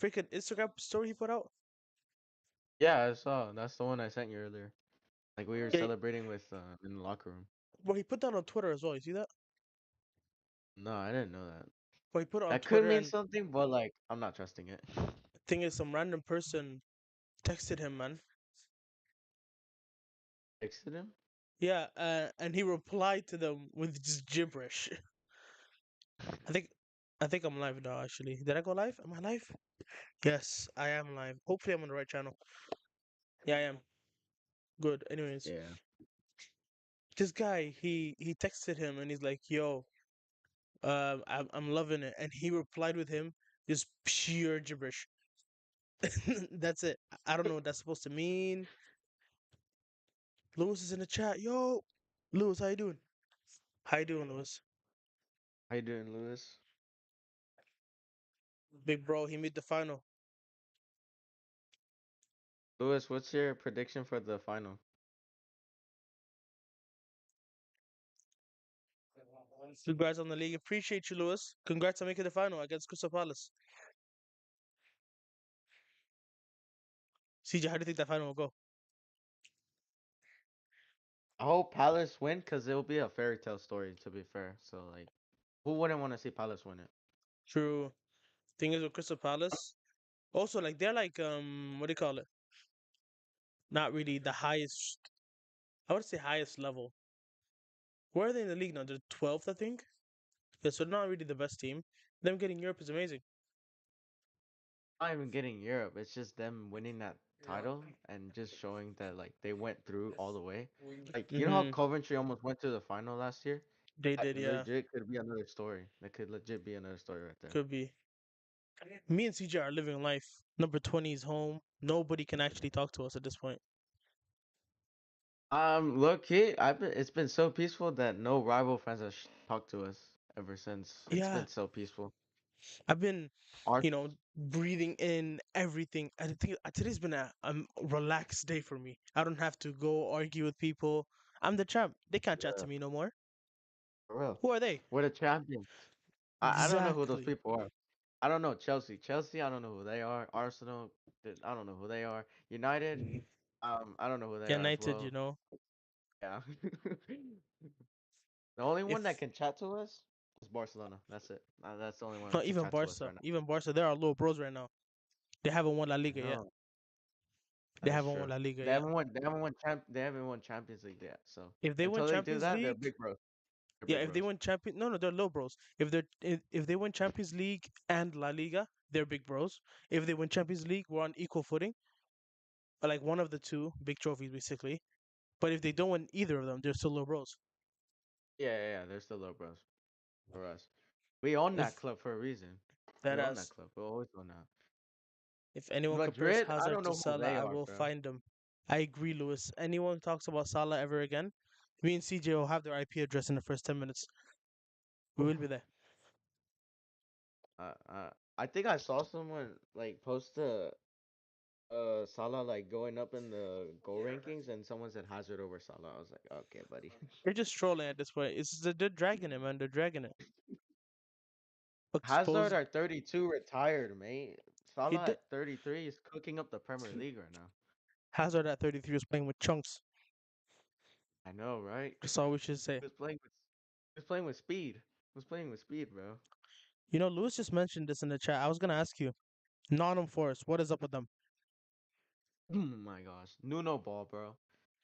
freaking Instagram story he put out? Yeah, I saw. That's the one I sent you earlier. Like we were Yeah, celebrating with in the locker room. well, he put that on Twitter as well. You see that? No, I didn't know that. Well, he put it on That could Twitter, mean and something, but like I'm not trusting it. thing is, some random person texted him, man. Texted him? Yeah, and he replied to them with just gibberish. I think, I think I'm live now. Actually, did I go live? Am I live? Yes, I am live. Hopefully, I'm on the right channel. Yeah, I am. Good. Anyways, Yeah. this guy, he texted him, and he's like, "Yo, I'm loving it," and he replied with him just pure gibberish. That's it. I don't know what that's supposed to mean. Lewis is in the chat. Yo, Lewis, how you doing? How you doing, Lewis? How you doing, Lewis? Big bro, he made the final. Lewis, what's your prediction for the final? Congrats on the league. Appreciate you, Lewis. Congrats on making the final against Crystal Palace. CJ, how do you think that final will go? I hope Palace win because it'll be a fairy tale story. To be fair, so like, who wouldn't want to see Palace win it? True. Thing is with Crystal Palace. Also, like they're like what do you call it? Not really the highest. I would say highest level. Where are they in the league now? They're 12th, I think. Yeah, so not really the best team. Them getting Europe is amazing. Not even getting Europe. It's just them winning that title and just showing that like they went through all the way. Like you know how Mm-hmm. Coventry almost went to the final last year? They That did, yeah. legit could be another story. That could legit be another story right there. Could be. Me and CJ are living life. Number 20 is home. Nobody can actually talk to us at this point. Look, it's been so peaceful that no rival fans have talked to us ever since. It's Yeah, been so peaceful. I've been, Our breathing in everything. I think today's been a relaxed day for me. I don't have to go argue with people. I'm the champ. They can't chat yeah, to me no more. for real. Who are they? We're the champions. I don't know who those Exactly. people are. I don't know Chelsea. Chelsea, I don't know who they are. Arsenal, I don't know who they are. United, I don't know who they are as United, well. Yeah. The only one that if can chat to us is Barcelona. That's it. That's the only one not that can even chat to us Barca, right now. they're our little bros right now. They haven't won La I Liga yet. know. They That is haven't won true. La Liga yet. They haven't won Champions League yet. So If they win until they do Champions that, they're League, big bros. They're yeah, big if they bros. win champion, no, no, they're low bros. If they win Champions League and La Liga, they're big bros. If they win Champions League, we're on equal footing, like one of the two big trophies, basically. But if they don't win either of them, they're still low bros. Yeah. They're still low bros for us. We own that If club for a reason. We that own that as club. We always own that. if anyone compares Madrid, I Hazard don't to know who Salah, they I are, will bro. find them. I agree, Lewis. Anyone talks about Salah ever again, me and CJ will have their IP address in the first 10 minutes. We will be there. Uh, uh, I think I saw someone like post Salah like going up in the goal rankings, and someone said Hazard over Salah. I was like, okay, buddy. They're just trolling at this point. They're dragging it, man. They're dragging it. Hazard Exposed. at 32 retired, mate. He Salah did. at 33 is cooking up the Premier League right now. Hazard at 33 was playing with chunks. I know, right? That's all we should say. He was playing with he was playing with speed. He was playing with speed, bro. Lewis just mentioned this in the chat. I was gonna ask you, Nottingham Forest, what is up with them? Oh my gosh, Nuno Ball, bro.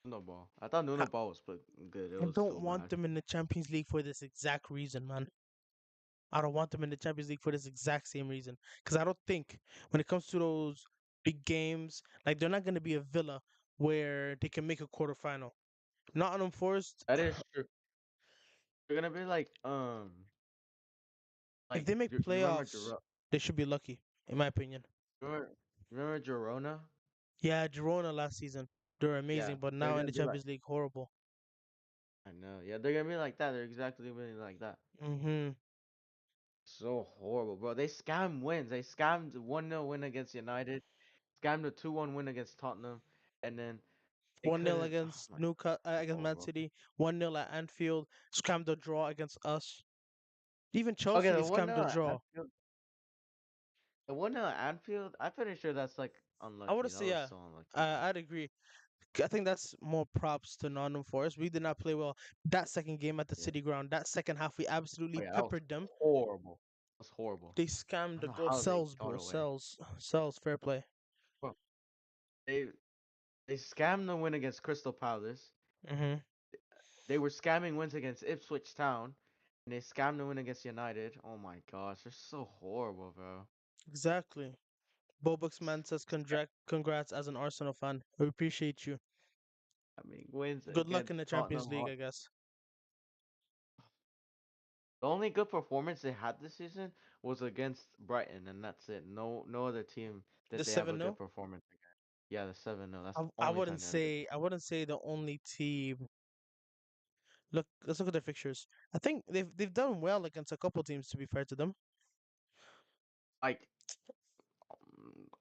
Nuno Ball. I thought Nuno I, Ball was put good. It I was don't so want bad. them in the Champions League for this exact reason, man. I don't want them in the Champions League for this exact same reason. Because I don't think when it comes to those big games, like they're not gonna be a Villa where they can make a quarterfinal. Nottingham Forest, That is true. They're gonna be if like they make you remember playoffs, they should be lucky, in my opinion. remember, remember Girona? Yeah, Girona last season, they're Yeah, amazing, but they're now in gonna the be like. Champions League, horrible. I know. Yeah, they're gonna be like that. They're exactly gonna be like that. Mm-hmm. So horrible, bro. They scam wins. They scammed 1-0 win against United, scammed a 2-1 win against Tottenham, and then they 1-0 couldn't. Oh against my, against Man horrible. City, 1-0 at Anfield, scammed a draw against us. Even Okay, Chelsea, they the one scammed 0 a draw. The one at Anfield, I'm pretty sure that's like I would unlucky. That say was yeah. so unlucky. I'd agree. I think that's more props to Nottingham Forest. We did not play well that second game at the Yeah. City Ground. That second half, we Oh absolutely yeah, that was peppered them. horrible. That was horrible. They I scammed don't the know goal. how they Cells, got bro. away. Cells. Cells. Fair play. Bro, they they scammed the win against Crystal Palace. Hmm. They were scamming wins against Ipswich Town, and they scammed the win against United. Oh my gosh, they're so horrible, bro. Exactly. Bobux S- man says sca- congrats as an Arsenal fan. We appreciate you. I mean, wins Good luck in against the Champions Tottenham. League, I guess. The only good performance they had this season was against Brighton, and that's it. No other team The that they have a 7-0. good performance against. Yeah, the 7-0. That's I, the I only wouldn't time they had a good say I performance. wouldn't say the only team. Let's look at their fixtures. I think they've done well against a couple teams. To be fair to them, Like,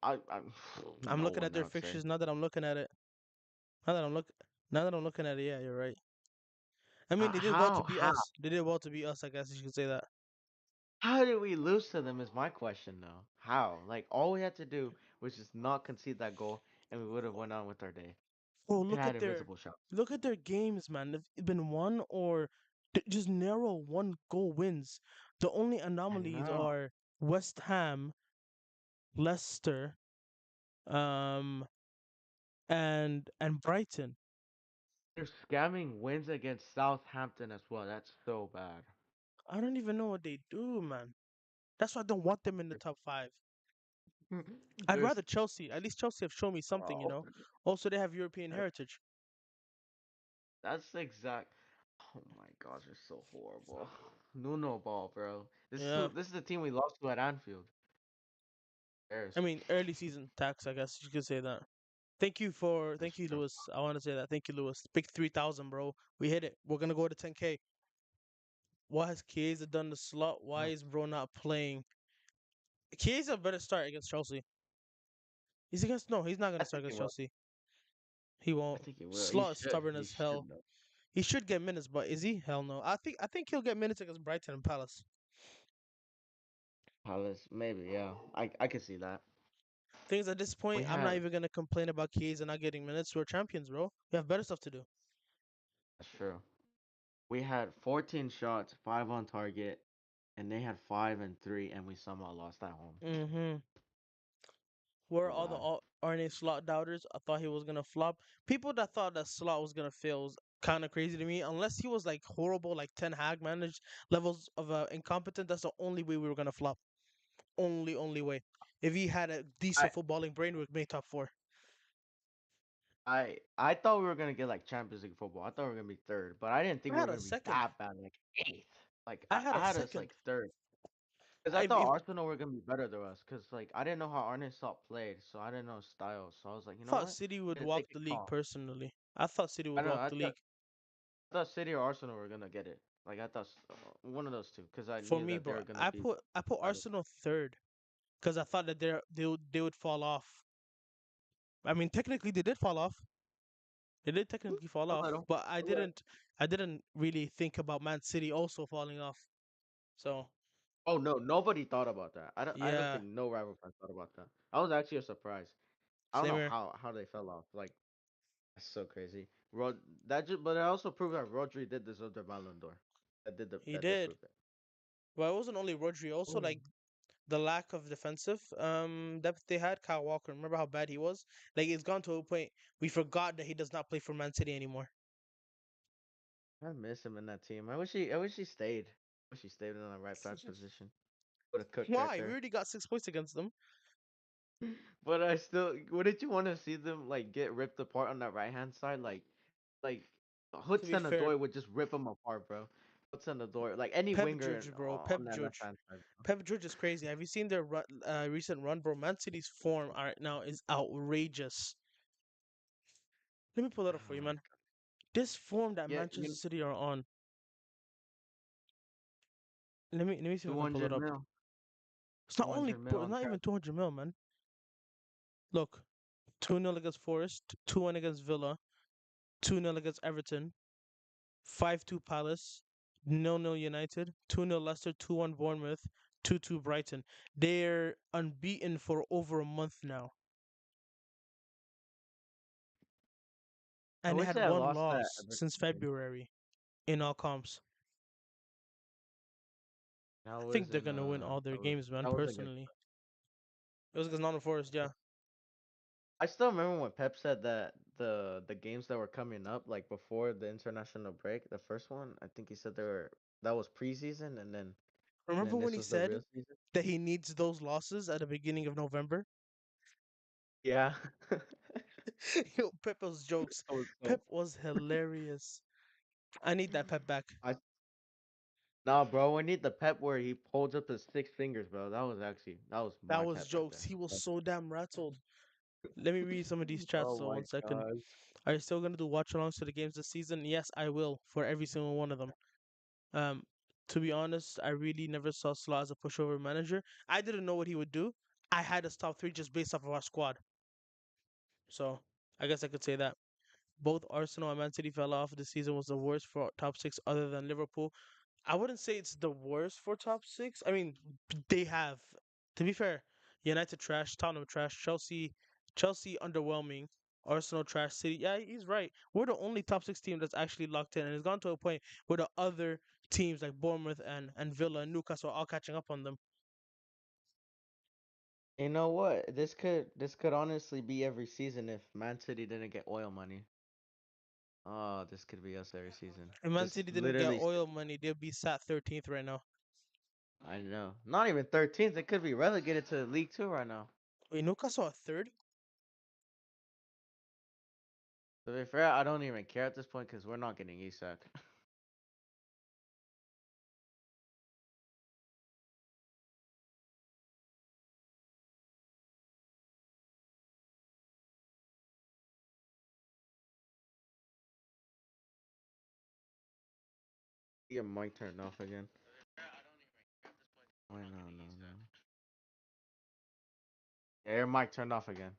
I I'm no looking at one, I their would say. fixtures now that I'm looking at it. Now that I'm look Now that I'm looking at it, yeah, you're right. I mean, they did well to beat How us. They did well to beat us. I guess you could say that. how did we lose to them is my question though. How? Like all we had to do was just not concede that goal, and we would have went on with our day. Oh, We had invincible shots. look at their games, man. It's been one or just narrow one goal wins. The only I anomalies know. are West Ham, Leicester, um, and Brighton. They're scamming wins against Southampton as well. That's so bad. I don't even know what they do, man. That's why I don't want them in the top five. I'd There's rather Chelsea. At least Chelsea have shown me something, you oh, know. Also, they have European heritage. that's the exact. Oh my gosh, they're so horrible. Nuno ball, bro. Yeah. This is the team we lost to at Anfield. I Bears. mean, early season tax, I guess you could say that. Thank That's you, true. Lewis. I want to say that. Thank you, Lewis. Big 3,000, bro. We hit it. We're gonna go to 10K. What has Chiesa done the slot? Why No, is bro not playing? Chiesa better start against Chelsea. He's not I gonna start think he against will. Chelsea. He I won't. think he will. He Slot is should. stubborn He as should hell. though. He should get minutes, but is he? Hell no. I think he'll get minutes against Brighton and Palace. Palace, maybe. Yeah, I can see that. Things at this We point, I'm not had even gonna complain about Chiesa not getting minutes. We're champions, bro. We have better stuff to do. that's true. We had 14 shots, five on target, and they had five and three, and we somehow lost at home. Mm-hmm. Where are So all the bad. Arne Slot doubters? I thought he was gonna flop. People that thought that Slot was gonna fail was kind of crazy to me. Unless he was like horrible, like Ten Hag managed levels of incompetent, that's the only way we were gonna flop. Only way. If he had a I decent footballing brain, we'd make top four. I thought we were gonna get like Champions League football. I thought we were gonna be third, but I didn't think I we were had a gonna be second. that bad, like eighth. Like I had I a had us second. like third, because I I thought if, Arsenal were gonna be better than us. Because like I didn't know how Arne Slot played, so I didn't know his style. So I was like, you know thought what, City would they walk can the league call. personally. I thought City I would know. walk the league. I thought City or Arsenal were gonna get it. Like I thought one of those two, because I For knew me, that they bro, were gonna be I put better. Arsenal third because I thought that they would fall off. I mean, technically they did fall off. They did technically fall A off, little, but a little. I didn't really think about Man City also falling off. So Oh no, nobody thought about that. I don't yeah, think no rival fans thought about that. I was actually surprised. I don't same know here. how they fell off. Like that's so crazy. But it also proved that Rodri did deserve the Ballon d'Or. He That did did. prove it. But it wasn't only Rodri. Also, Mm. like the lack of defensive depth they had. Kyle Walker. Remember how bad he was? Like it's gone to a point we forgot that he does not play for Man City anymore. I miss him in that team. I wish he stayed. I wish he stayed in the right back position. Would have cooked right Why? We there. already got 6 points against them. But I still wouldn't you want to see them like get ripped apart on that right hand side? Like To be Hudson fair, Odoi would just rip them apart, bro. Hudson Odoi, like any Pep winger George, bro. on that left hand side. Pep George is crazy. Have you seen their recent run, bro? Man City's form right now is outrageous. Let me pull it up Oh for you, my man. This form that Yeah, Manchester City are on. Let me see if I two can pull it hundred up. mil, It's not 200 mil it's on not cap. even 200 mil, man. Look, 2-0 against Forest, 2-1 against Villa, 2-0 against Everton, 5-2 Palace, 0-0 United, 2-0 Leicester, 2-1 Bournemouth, 2-2 Brighton. They're unbeaten for over a month now, I and they wish had they had one lost that loss Everton since game. February in all comps. That I think was they're in gonna win all their games, man. that was against. Personally, it was against Nottingham Forest. Yeah, I still remember when Pep said that the games that were coming up, like before the international break, the first one, I think he said that was preseason, and remember then when this he was the said real season. that he needs those losses at the beginning of November? Yeah. Yo, Pep jokes. So Pep so was hilarious. I need that Pep back. I nah, bro, we need the Pep where he holds up his 6 fingers, bro. That was That my was Pep right jokes. there. He was so damn rattled. Let me read some of these chats Oh though. my 1 second. god. Are you still gonna do watch alongs to the games this season? Yes, I will for every single one of them. Um, to be honest, I really never saw Salah as a pushover manager. I didn't know what he would do. I had his top three just based off of our squad. So I guess I could say that. Both Arsenal and Man City fell off. This season was the worst for top six other than Liverpool. I wouldn't say it's the worst for top six. I mean, they have. To be fair, United trash, Tottenham trash, Chelsea underwhelming, Arsenal trash, City. Yeah, he's right. We're the only top six team that's actually locked in, and it's gone to a point where the other teams like Bournemouth and Villa and Newcastle are all catching up on them. You know what? This could honestly be every season if Man City didn't get oil money. Oh, this could be us every season. If Man Just City didn't get literally, oil money, they'd be sat 13th right now. I know. Not even 13th. It could be relegated to League Two right now. Wait, Newcastle at third? To be fair, I don't even care at this point because we're not getting Isak. Your mic turned off again. Wait, no, no, no. Yeah, your mic turned off again.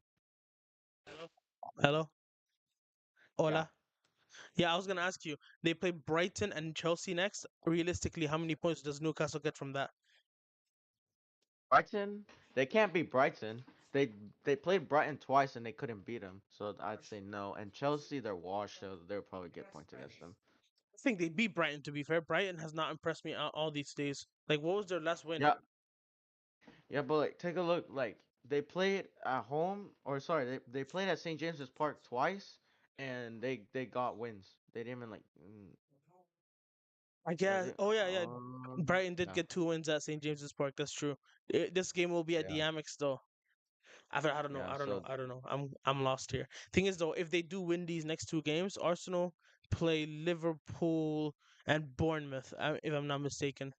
Hello? Yeah. Hola? Yeah, I was gonna ask you. They play Brighton and Chelsea next. Realistically, how many points does Newcastle get from that? Brighton, they can't beat Brighton. They they played Brighton twice and they couldn't beat them. So I'd say no. And Chelsea, they're washed, so they'll probably get points against them. I think they beat Brighton. To be fair, Brighton has not impressed me all these days. Like, what was their last win? Yeah, yeah, but like take a look. Like they played at home, or sorry, they played at St James's Park twice, and they got wins. They didn't even like. I Was guess. it? Oh yeah. Brighton did Yeah, get two wins at St James's Park. That's true. This game will be at yeah, the Amex though. I don't know. yeah. I don't know. So I don't know. I'm lost here. Thing is though, if they do win these next two games, Arsenal play Liverpool and Bournemouth, if I'm not mistaken.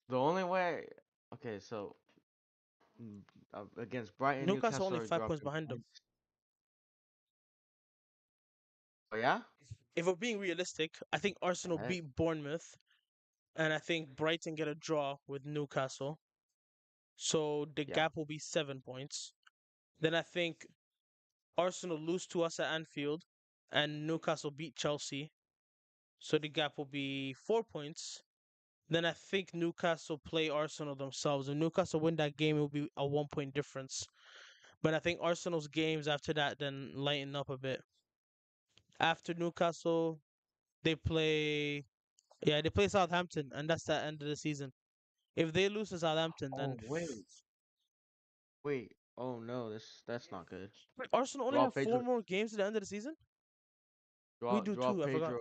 the only way. Okay, so mm, against Brighton, Newcastle Newcastle only are 5 points dropping behind them. points. Oh yeah. If we're being realistic, I think Arsenal Heck, beat Bournemouth, and I think Brighton get a draw with Newcastle. So the yeah. gap will be 7 points. Then I think Arsenal lose to us at Anfield, and Newcastle beat Chelsea. So the gap will be 4 points. Then I think Newcastle play Arsenal themselves. If Newcastle win that game, it will be a 1 point difference. But I think Arsenal's games after that then lighten up a bit. After Newcastle, they play, yeah, they play Southampton, and that's the end of the season. If they lose to Southampton, then Oh wait. Oh no, that's not good. wait, Arsenal only Joao have four Pedro, more games to the end of the season. We do Joao too. I forgot. Pedro,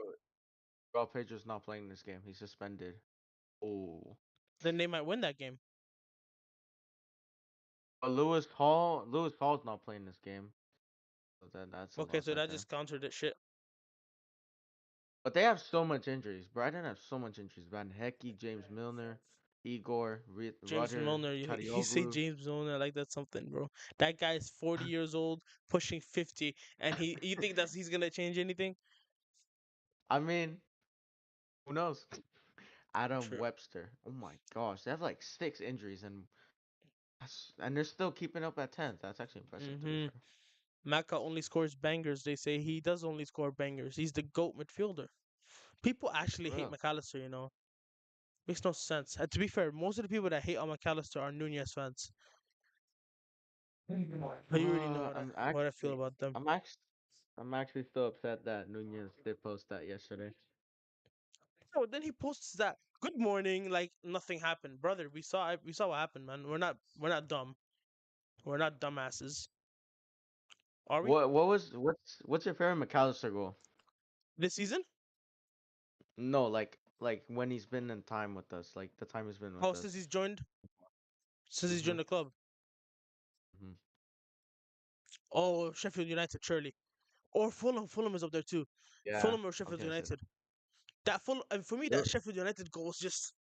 Joao Pedro's not playing this game. He's suspended. Oh. Then they might win that game. But Lewis Hall's not playing this game. So that's a Okay, loss so right that there. just countered it. Shit. But they have so much injuries. Brighton have so much injuries. Van Hecke, James Milner, Igor, James Rudder, Milner, you say Chadioglu. James Milner like that's something, bro. That guy is 40 years old, pushing 50, and you think that he's gonna change anything? I mean, who knows? Adam True. Webster. Oh my gosh, they have like 6 injuries and they're still keeping up at 10th. That's actually impressive to be Mm-hmm. fair. Maka only scores bangers. They say he does only score bangers. He's the GOAT midfielder. People actually For hate real. McAllister, you know. Makes no sense. And to be fair, most of the people that hate on McAllister are Nunez fans. But you already know I'm what I feel actually, about them. I'm actually, I'm actually still upset that Nunez did post that yesterday. So then he posts that good morning, like nothing happened, brother. We saw what happened, man. We're not dumb. We're not dumbasses, are we? What's your favorite McAllister goal? This season? No, like when he's been in time with us, like the time he's been with Oh, us. since he's Mhm. joined the club. Mhm. Oh, Sheffield United, surely, or Fulham. Fulham is up there too. Yeah. Fulham or Sheffield Okay, I said United. That Fulham, and for me, that it. Sheffield United goal was just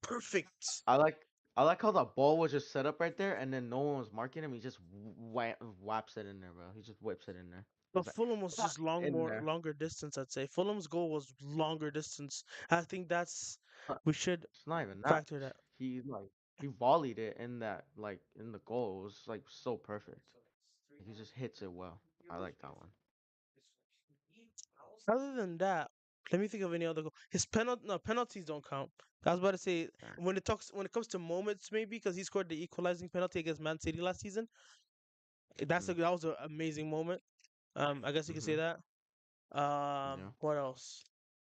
perfect. I like I like how the ball was just set up right there, and then no one was marking him. He just whaps it in there, bro. He just whips it in there. But He's like Fulham was just in more there. longer distance. I'd say Fulham's goal was longer distance. I think that's Not- we should It's not even that. factor that. He like he volleyed it in that like in the goal. It was like so perfect. He just hits it well. I like that one. Other than that, let me think of any other goal. His penalties don't count. I was about to say Yeah. when it comes to moments, maybe because he scored the equalizing penalty against Man City last season. Mm. That was an amazing moment. I guess you could say Mhm. that. Yeah. What else?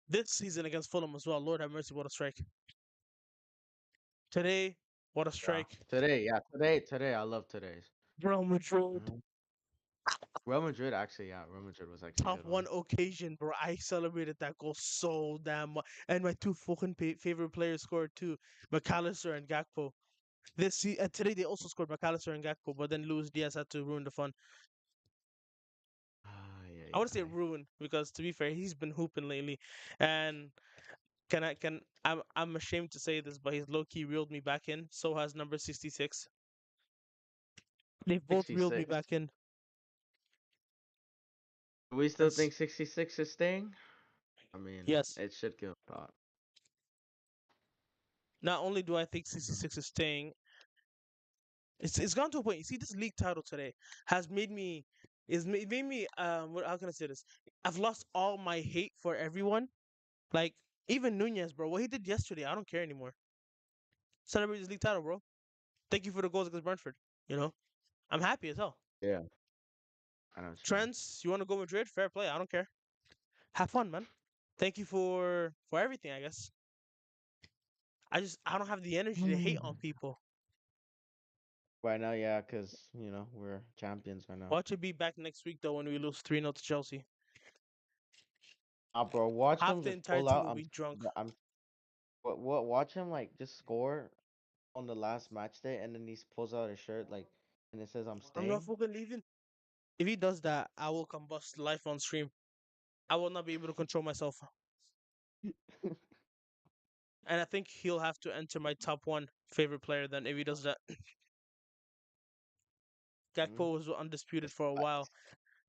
This season against Fulham as well. Lord have mercy, what a strike! Today, what a Yeah. strike! Today, yeah. Today. I love today's. Real Madrid. Mhm. Real Madrid actually, yeah. Real Madrid was actually a Top good one. one occasion, bro. I celebrated that goal so damn much. And my two fucking favorite players scored too, McAllister and Gakpo. Today they also scored McAllister and Gakpo, but then Luis Diaz had to ruin the fun. Ay, I ay, want to say ay. ruin because to be fair, he's been hooping lately, and I'm ashamed to say this, but he's low key reeled me back in. So has number 66. They've both reeled me 66. back in. Do we still It's think 66 is staying? I mean, yes. it should give a thought. Not only do I think 66 is staying, it's gone to a point. You see, this league title today has made me made me how can I say this? I've lost all my hate for everyone. Like even Nunez, bro. What he did yesterday, I don't care anymore. Celebrate this league title, bro. Thank you for the goals against Brentford. You know, I'm happy as hell. Yeah, I know what you mean. Trents, you want to go Madrid? Fair play. I don't care. Have fun, man. Thank you for everything. I guess I don't have the energy to hate on people. Right now, yeah, because, we're champions right now. Watch it be back next week though when we lose 3-0 to Chelsea. Bro, watch Half him the just entire pull team out. will be drunk. Watch him, like, just score on the last match day, and then he pulls out his shirt, like, and it says, I'm I'm not staying. fucking leaving. If he does that, I will combust live on stream. I will not be able to control myself. And I think he'll have to enter my top one favorite player then if he does that. Mhm. Gakpo was undisputed for a while.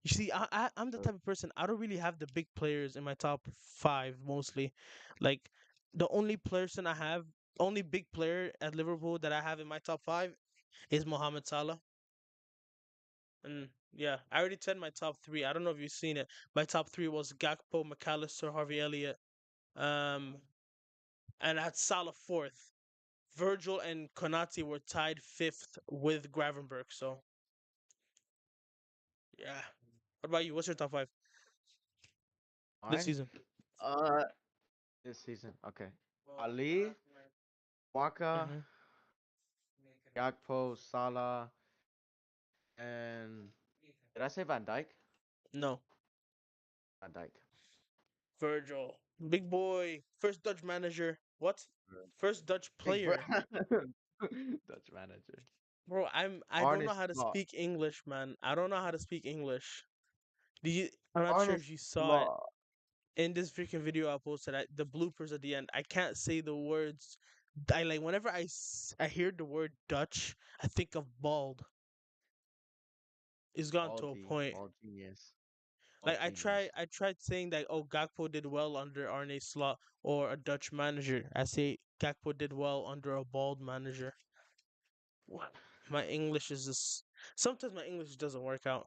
You see, I'm the type of person, I don't really have the big players in my top five mostly. Like, the only big player at Liverpool that I have in my top five is Mohamed Salah. And yeah, I already said my top three. I don't know if you've seen it. My top three was Gakpo, McAllister, Harvey Elliott. Um, and I had Salah fourth. Virgil and Konate were tied fifth with Gravenberg. So yeah. What about you? What's your top five this Mine? season? Uh, this season. Okay. Ali, Waka, Hmm. Gakpo, Salah, and did I say Van Dyke? No, Van Dyke. Virgil, big boy, first Dutch manager. What? First Dutch Big bro. player, Dutch manager. bro. I don't Arne know how to Slot. speak English, man. I don't know how to speak English. Do you? I'm not sure Arne if you saw it Slot. in this freaking video I posted. The bloopers at the end. I can't say the words. I like whenever I hear the word Dutch, I think of bald. It's gone to a Baldy. point. Ball genius. Ball Like genius. I tried saying that Gakpo did well under Arne Slot or a Dutch manager. I say Gakpo did well under a bald manager. What? My English is just sometimes my English doesn't work out.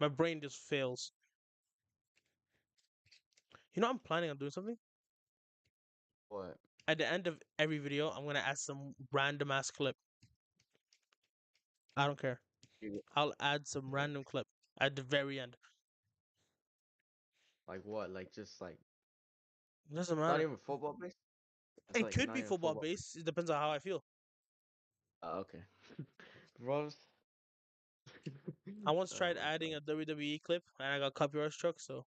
My brain just fails. You know I'm planning on doing something. What? At the end of every video, I'm gonna add some random ass clip. I don't care. You- I'll add some Like, random clip at the very end. like what? Like just like It doesn't not matter. even football based. It's It like could not be even football football. based. It depends on how I feel. Okay. Rose. I once Oh tried my adding god. a WWE clip and I got copyright struck, so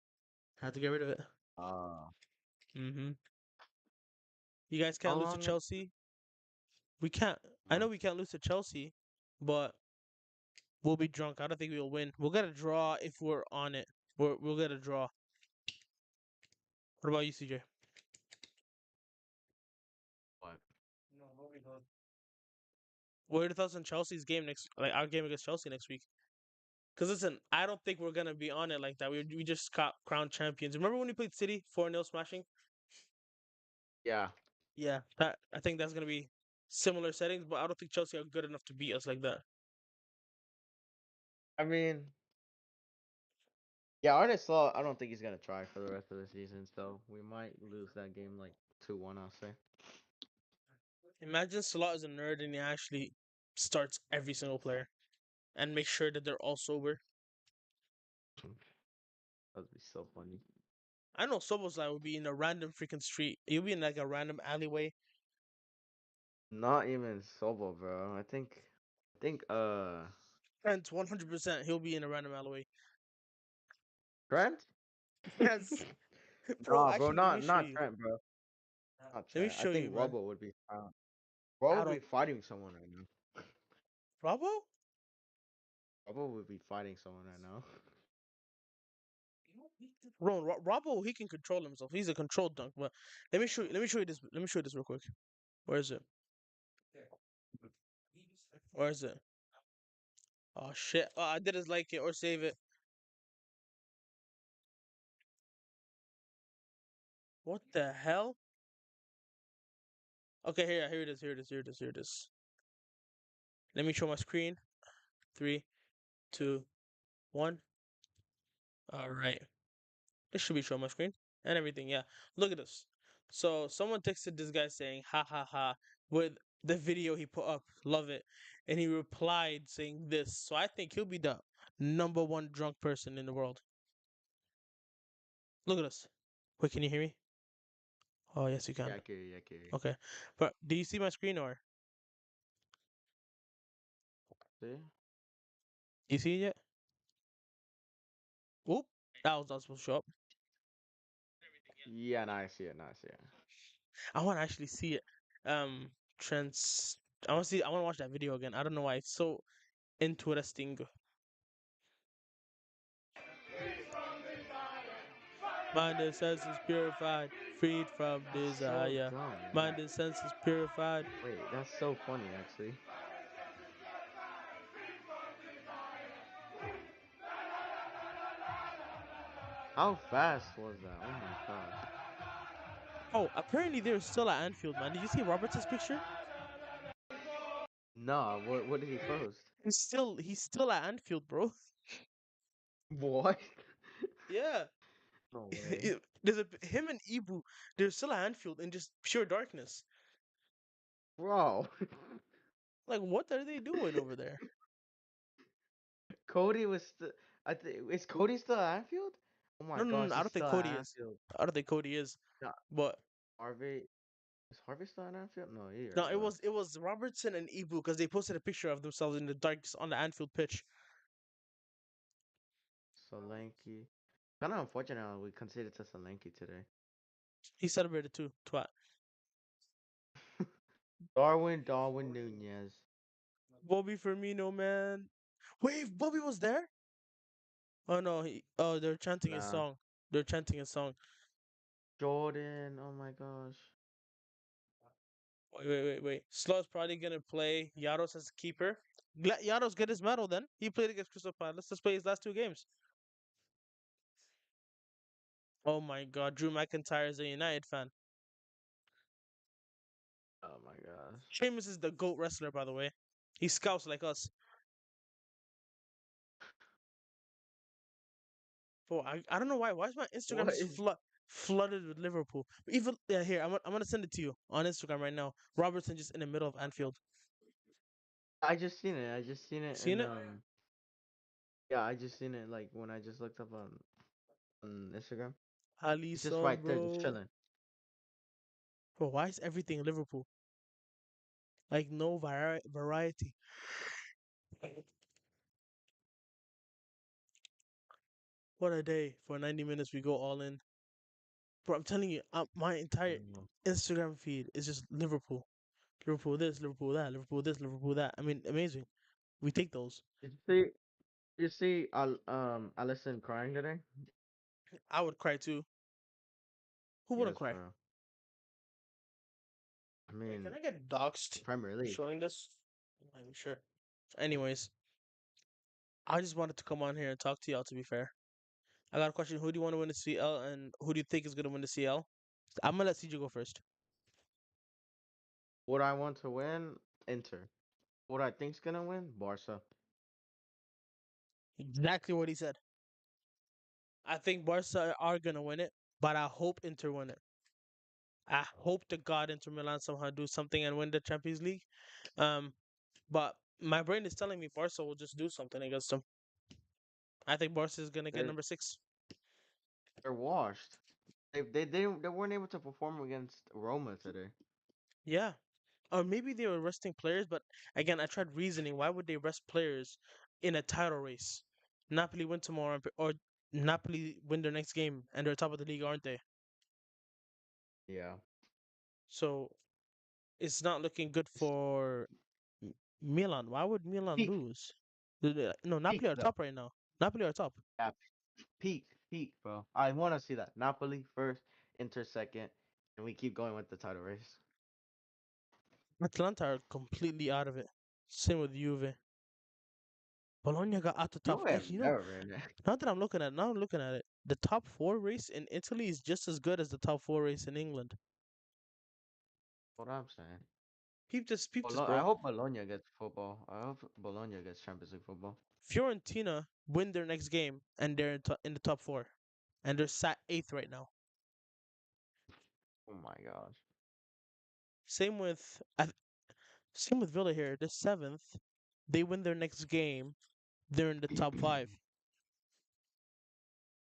I had to get rid of it. Uh, Hmm. You guys how can't lose to long? Chelsea. We can't. I know Month. we can't lose to Chelsea, but we'll be drunk. I don't think we'll win. We'll get a draw if we're on it. We'll get a draw. What about you, CJ? What? What are your thoughts on Chelsea's game next? Like our game against Chelsea next week? Because listen, I don't think we're gonna be on it like that. We just got crowned champions. Remember when we played City 4-0 smashing? Yeah. Yeah, that I think that's gonna be similar settings, but I don't think Chelsea are good enough to beat us like that. I mean, yeah, Arne Slot, I don't think he's gonna try for the rest of the season, so we might lose that game like 2-1, I'll say. Imagine Salah is a nerd and he actually starts every single player and make sure that they're all sober. That'd be so funny. I know Soboslai would be in a random freaking street. He'll be in like a random alleyway. Not even Sobo, bro. I think And 100% he'll be in a random alleyway. Trent? Yes. Bro, Nah, bro, actually, let me show not you. Trent, bro. Not Let me Trent. I show think you, man. Robbo would be found. Robbo I would be don't. fighting someone right now. Bravo? Robbo would be fighting someone right now. Bro, Robbo, he can control himself. He's a controlled dunk. But let me show you. Let me show you this. Let me show you this real quick. Where is it? Where is it? Oh shit! Oh, I didn't like it or save it. What the hell? Okay, here it is. Here it is. Here it is. Here it is. Let me show my screen. Three, two, one. All right. This should be showing my screen and everything. Yeah. Look at this. So someone texted this guy saying "ha ha ha" with the video he put up. Love it. And he replied saying this. So I think he'll be the number one drunk person in the world. Look at this. Wait, can you hear me? Oh yes, you Yeah, can. I can hear you, I can hear you. Okay. But do you see my screen or See? you see it yet? Whoop. That was not supposed to show up. Yeah, now I see it, now I see it. I want to actually see it. Um, trans. I want to see. I want to watch that video again. I don't know why it's so interesting. Mind and senses purified, freed from That's so desire. dumb. Mind and senses purified. Wait, that's so funny actually. How fast was that? Oh my gosh. Oh, apparently they're still at Anfield, man. Did you see Robertson's picture? Nah, what did he post? He's still at Anfield, bro. What? Yeah. No way. There's him and Ibu. They're still at Anfield in just pure darkness. Bro. Like, what are they doing over there? Cody was still I think is Cody still at Anfield? Oh my No, no, gosh, no. I he's don't think still at Cody is. Anfield. I don't think Cody is. No, But Harvey is Harvey still at Anfield? No, he no, already it left. was it was Robertson and Ibu because they posted a picture of themselves in the dark on the Anfield pitch. Solanke. Kinda unfortunate how we conceded to Solanke today. He celebrated too. Twat. Darwin Nunez. Bobby Firmino, man. Wait, Bobby was there? Oh no, they're chanting his Nah. song. They're chanting his song. Jordan, oh my gosh. Wait. Slot's probably gonna play Yaros as a keeper. Let Yaros get his medal then. He played against Crystal Palace. Let's play his last two games. Oh my god, Drew McIntyre is a United fan. Oh my gosh. Sheamus is the GOAT wrestler, by the way. He scouts like us. Bro, I don't know why. Why is my Instagram What just is flooded with Liverpool. Even yeah, here I'm gonna send it to you on Instagram right now. Robertson just in the middle of Anfield. I just seen it. I just seen it, Seen and it? yeah, I just seen it. Like when I just looked up on Instagram, it's just Alisson, right there, just bro. chilling. Bro, why is everything Liverpool? Like no variety. What a day for 90 minutes. We go all in. Bro, I'm telling you, my entire Mm. Instagram feed is just Liverpool. Liverpool this, Liverpool that, Liverpool this, Liverpool that. I mean, amazing. We take those. Did you see? You see, Allison crying today? I would cry too. Who wouldn't Yes, cry? bro. I Wait, can mean, I get doxxed Premier for League. showing this? I'm not even sure. Anyways, I just wanted to come on here and talk to y'all. To be fair, I got a question. Who do you want to win the CL, and who do you think is gonna win the CL? I'm gonna let CJ go first. What I want to win, Inter. What I think's gonna win, Barca. Exactly what he said. I think Barca are gonna win it, but I hope Inter win it. I hope to God Inter Milan somehow do something and win the Champions League. Um, but my brain is telling me Barca will just do something against them. I think Barca is gonna get They're number 6. they're washed. They weren't able to perform against Roma today. Yeah, or maybe they were resting players. But again, I tried reasoning. Why would they rest players in a title race? Napoli win tomorrow, or Napoli win their next game, and they're top of the league, aren't they? Yeah. So it's not looking good It's for Milan. Why would Milan peak, lose? No, peak Napoli are though. top right now. Napoli are top. Yeah, peak, bro. I want to see that. Napoli first, Inter second, and we keep going with the title race. Atlanta are completely out of it. Same with Juve. Bologna got out the You top. have Actually, never been there. now I'm looking at it. The top four race in Italy is just as good as the top four race in England. What I'm saying. Peep this, I bro. hope Bologna gets football. I hope Bologna gets Champions League football. Fiorentina win their next game and they're in the top four, and they're sat eighth right now. Oh my gosh. Same with same with Villa here. They're seventh. They win their next game. They're in the top five.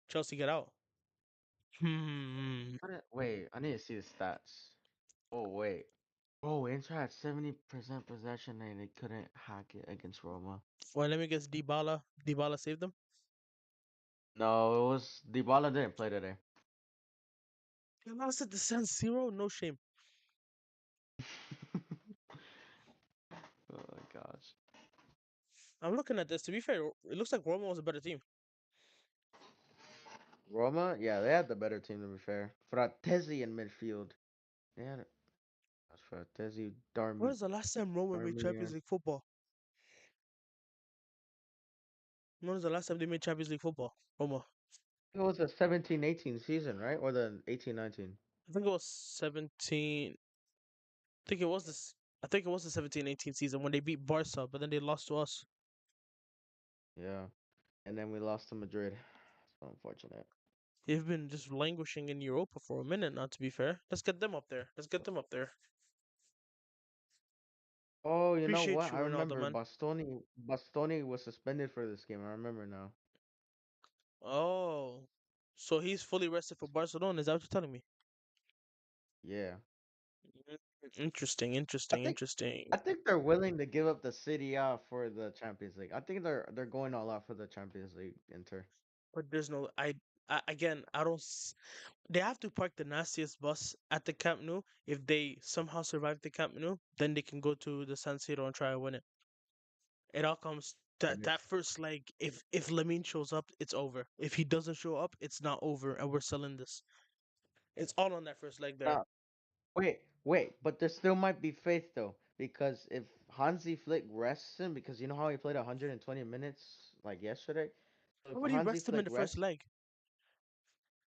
Chelsea get out. Hmm. Wait, I need to see the stats. Oh wait. Oh, Inter had 70% possession and they couldn't hack it against Roma. Well, let me guess. Dybala. Dybala saved them. No, it was Dybala didn't play today. They lost at the San Siro. No shame. Oh my gosh. I'm looking at this. To be fair, it looks like Roma was a better team. Roma, yeah, they had the better team to be fair. Fratesi in midfield. They had that's Fratesi, When was the last time Roma made Champions Darmian. League football? When was the last time they made Champions League football? Roma. It was the 17-18 season, right? Or the 18-19. I think it was 17. I think it was this. I think it was the 17-18 season when they beat Barca, but then they lost to us. Yeah. And then we lost to Madrid. So unfortunate. They've been just languishing in Europa for a minute now. To be fair, let's get them up there. Let's get them up there. Oh, you know Appreciate what? you, I Ronaldo, remember man. Bastoni was suspended for this game. I remember now. Oh, so he's fully rested for Barcelona. Is that what you're telling me? Yeah. Interesting, I interesting, think interesting. I think they're willing to give up the City out for the Champions League. I think they're going all out for the Champions League, Inter. But there's no. Again, I don't. They have to park the nastiest bus at the Camp Nou. If they somehow survive the Camp Nou, then they can go to the San Siro and try to win it. It all comes And that first leg. If Lamine shows up, it's over. If he doesn't show up, it's not over, and we're selling this. It's all on that first leg there. now, wait, but there still might be faith though, because if Hansi Flick rests him, because you know how he played 120 minutes like yesterday. So Why if would he Hansi rest him in Flick the first rests, leg?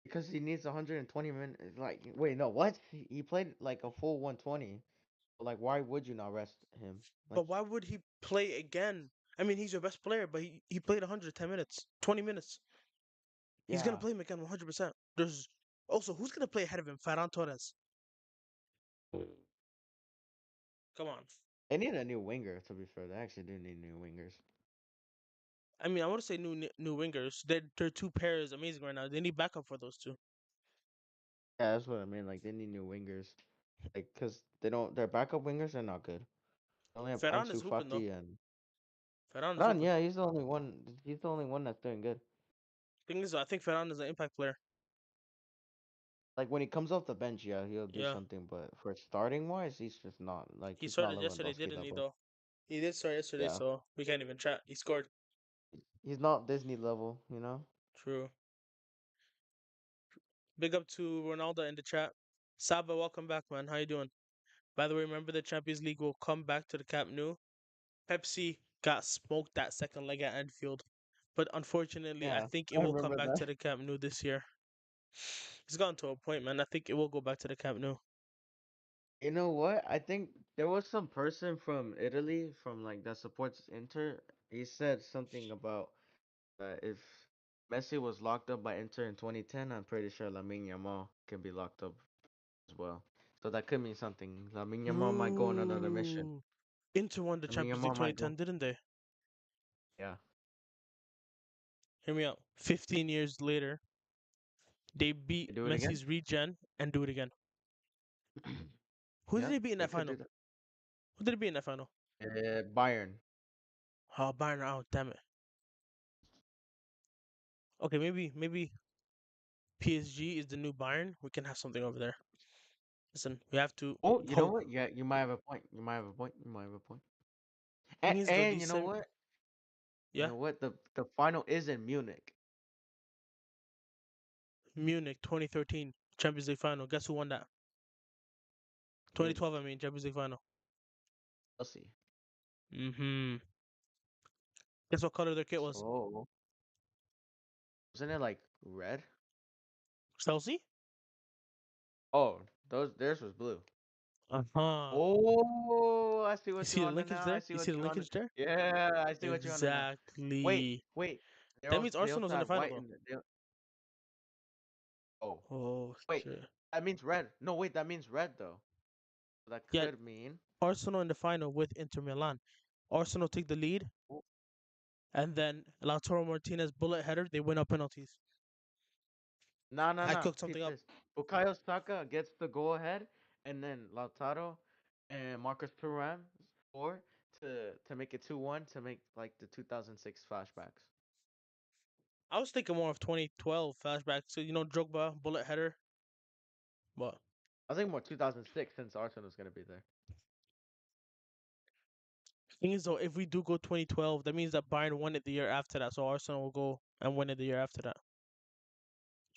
because he needs 120 minutes. Like, wait, no, what? He played like a full 120. Like, why would you not rest him? Like, But why would he play again? I mean, he's your best player, but he played 110 minutes, 20 minutes. He's gonna yeah, play him again 100%. There's Also, who's gonna play ahead of him? Ferran Torres. Come on. They need a new winger. To be fair, they actually do need new wingers. I mean, I want to say new wingers. Their two pairs amazing right now. They need backup for those two. Yeah, that's what I mean. Like they need new wingers. Like, cause they don't. Their backup wingers are not good. They only have Ferran is Ansu hooping though. Fati and Ferran is Ran. hooping. Yeah, he's the only one. He's the only one that's doing good. Thing is, I think Ferran is an impact player. Like when he comes off the bench, yeah, he'll do Yeah, something. But for starting wise, he's just not. Like he he's not started yesterday, Lewandowski didn't he? level. Though he did start yesterday, Yeah, so we can't even chat. He scored. he's not Disney level. You know. True. Big up to Ronaldo in the chat. Saba, welcome back, man. How you doing? By the way, remember the Champions League will come back to the Camp Nou. Pepsi got smoked that second leg at Anfield, but unfortunately, I Yeah, think it I will come remember back that. to the Camp Nou this year. It's gotten to a point, man. I think it will go back to the Camp Nou. You know what? I think there was some person from Italy, from like that supports Inter. He said something about if Messi was locked up by Inter in 2010, I'm pretty sure Lamine Yamal can be locked up as well. So that could mean something. Lamine Yamal might go on another mission. Ooh. Inter won the Lamine Champions League Yamal might go. 2010, didn't they? Yeah. Hear me out. 15 years later, they beat They do it again? Messi's regen and do it again. Who did Yeah, they beat in they that could do final? that. Who did they beat in that final? Bayern. Oh, Bayern are out. Damn it. Okay, maybe PSG is the new Bayern. We can have something over there. Listen, we have to Oh, you know hope. what? Yeah, you might have a point. You might have a point. You might have a point. Thing is though, And these you know sem what? You yeah, know what? The final is in Munich. Munich 2013 Champions League final. Guess who won that? Munich. 2012, I mean, Champions League final. Chelsea. Mm-hmm. Guess what color their kit was? So wasn't it like red? Chelsea? Oh, theirs was blue. Uh-huh. Oh, I see You what see you're the on to linkage now. I there? see You see what the you're on to. linkage there? Yeah, I see what you're on to now. Wait, Exactly. wait. That means They Arsenal's also in the have final white though. oh, Oh wait. shit. That means red. No, wait, that means red though. So that Yeah, could mean. Arsenal in the final with Inter Milan. Arsenal take the lead, Oh, and then Lautaro Martinez bullet header. They win up penalties. no, no, I no. cooked something Peep up. this. Bukayo Saka gets the go ahead, and then Lautaro and Marcus Thuram score to make it 2-1 to make like the 2006 flashbacks. I was thinking more of 2012 flashback. So Drogba bullet header. But I think more 2006 since Arsenal's gonna be there. thing is though, if we do go 2012, that means that Bayern won it the year after that. So Arsenal will go and win it the year after that.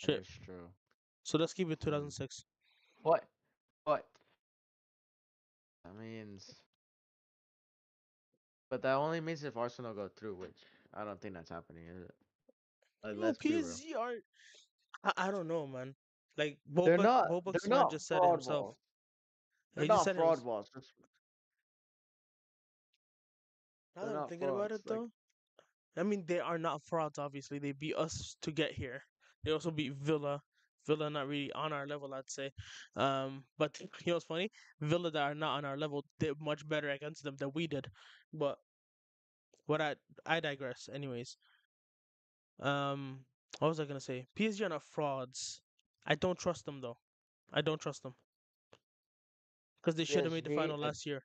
That Shit. is true. So let's keep it Hmm. 2006. But but that means but that only means if Arsenal go through, which I don't think that's happening, is it? Like let's be real. PSG are. I don't know, man. Like Bobak They're Sven not just said it fraud himself. balls. They're He just not said it fraud was. balls. Now They're that I'm not thinking about frauds. it, Like though, I mean they are not frauds. Obviously, they beat us to get here. They also beat Villa. Villa not really on our level, I'd say. But you know what's funny? Villa that are not on our level did much better against them than we did. But what I digress. Anyways, what was I gonna say? PSG are not frauds. I don't trust them though. I don't trust them because they should have made the PSG, final last year.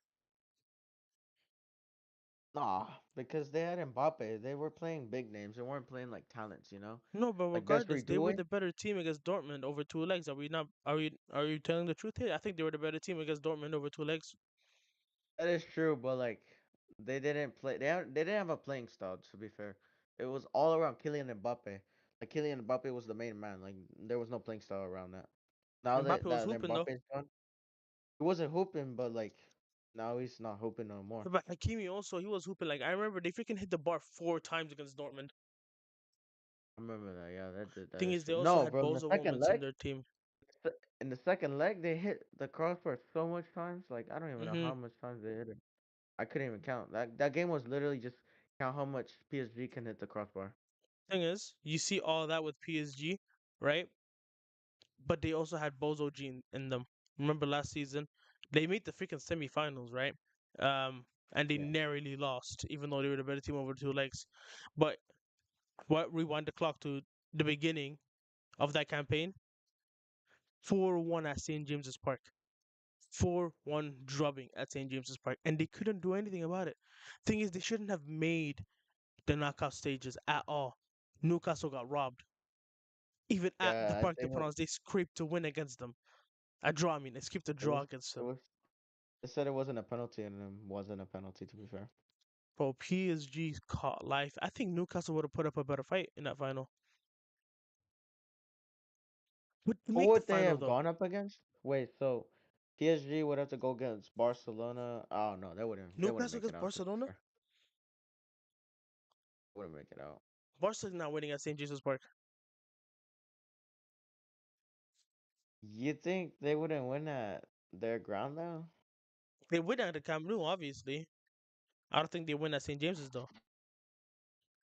nah, because they had Mbappe. They were playing big names. They weren't playing like talents, you know? No, but Like regardless, Desiree they were Doué. the better team against Dortmund over two legs. Are we not? Are you telling the truth here? I think they were the better team against Dortmund over two legs. That is true, but like they didn't play. They didn't have a playing style. To be fair, it was all around Kylian Mbappe. Like Kylian Mbappe was the main man. Like there was no playing style around that. Now Mbappe was that hooping though. Mbappe's gone, he wasn't hooping, but like now he's not hooping no more. But Hakimi also he was hooping. Like I remember they freaking hit the bar four times against Dortmund. I remember that. Yeah, that Thing is is, they true. also No, had bro. In the bozo second moments in leg, their team. in the second leg, they hit the crossbar so much times. Like I don't even know Hmm how much times they hit it. I couldn't even count. That game was literally just count how much PSG can hit the crossbar. Thing is, you see all that with PSG, right? but they also had Bozo Gene in them. Remember last season? They made the freaking semifinals, right? And they Yeah. narrowly lost, even though they were the better team over two legs. But what rewind the clock to the beginning of that campaign? 4-1 at St. James's Park. 4-1 drubbing at St. James's Park. And they couldn't do anything about it. Thing is, they shouldn't have made the knockout stages at all. Newcastle got robbed. Even at the Yeah, I Parc des think Princes, they scraped to win against them. A draw, I mean, they skipped a it draw was against it them. was they said it wasn't a penalty and it wasn't a penalty to be fair. Bro, PSG caught life. I think Newcastle would have put up a better fight in that final. But to Who make the would they final, have though, gone up against? Wait, so PSG would have to go against Barcelona. Oh no, they wouldn't Newcastle make it against out to be Barcelona, fair. Wouldn't make it out. Barca's not winning at St. James's Park. You think they wouldn't win at their ground though? They win at the Camp Nou, obviously. I don't think they win at St. James's, though.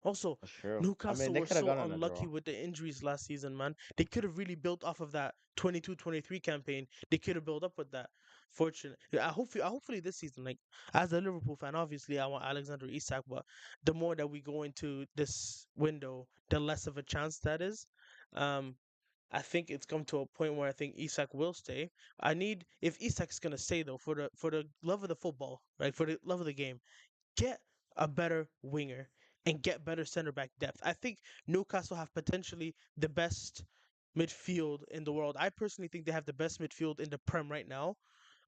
Also, That's true. I mean, Newcastle they were could have so gotten a unlucky draw. with the injuries last season, man. They could have really built off of that 22-23 campaign. They could have built up with that. Fortunate. Yeah, hopefully this season, like as a Liverpool fan, obviously I want Alexander Isak, but the more that we go into this window, the less of a chance that is. Um, I think it's come to a point where I think Isak will stay. I need if Isak's gonna stay though, for the love of the football, right? For the love of the game, get a better winger and get better center back depth. I think Newcastle have potentially the best midfield in the world. I personally think they have the best midfield in the Prem right now.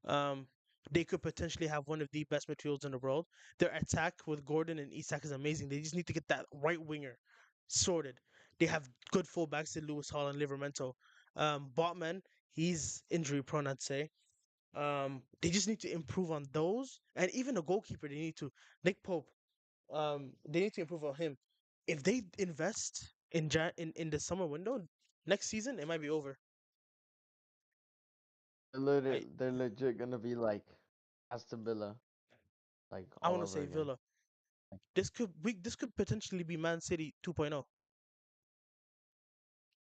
Um, they could potentially have one of the best midfields in the world. Their attack with Gordon and Isak is amazing. They just need to get that right winger sorted. They have good fullbacks in Lewis Hall and Livermento. Botman, he's injury prone, I'd say. They just need to improve on those, and even the goalkeeper, they need to Nick Pope. They need to improve on him. If they invest in the summer window next season, it might be over. I They're legit gonna be like Aston Villa, like I all want to over say again. Villa. This could potentially be Man City 2.0.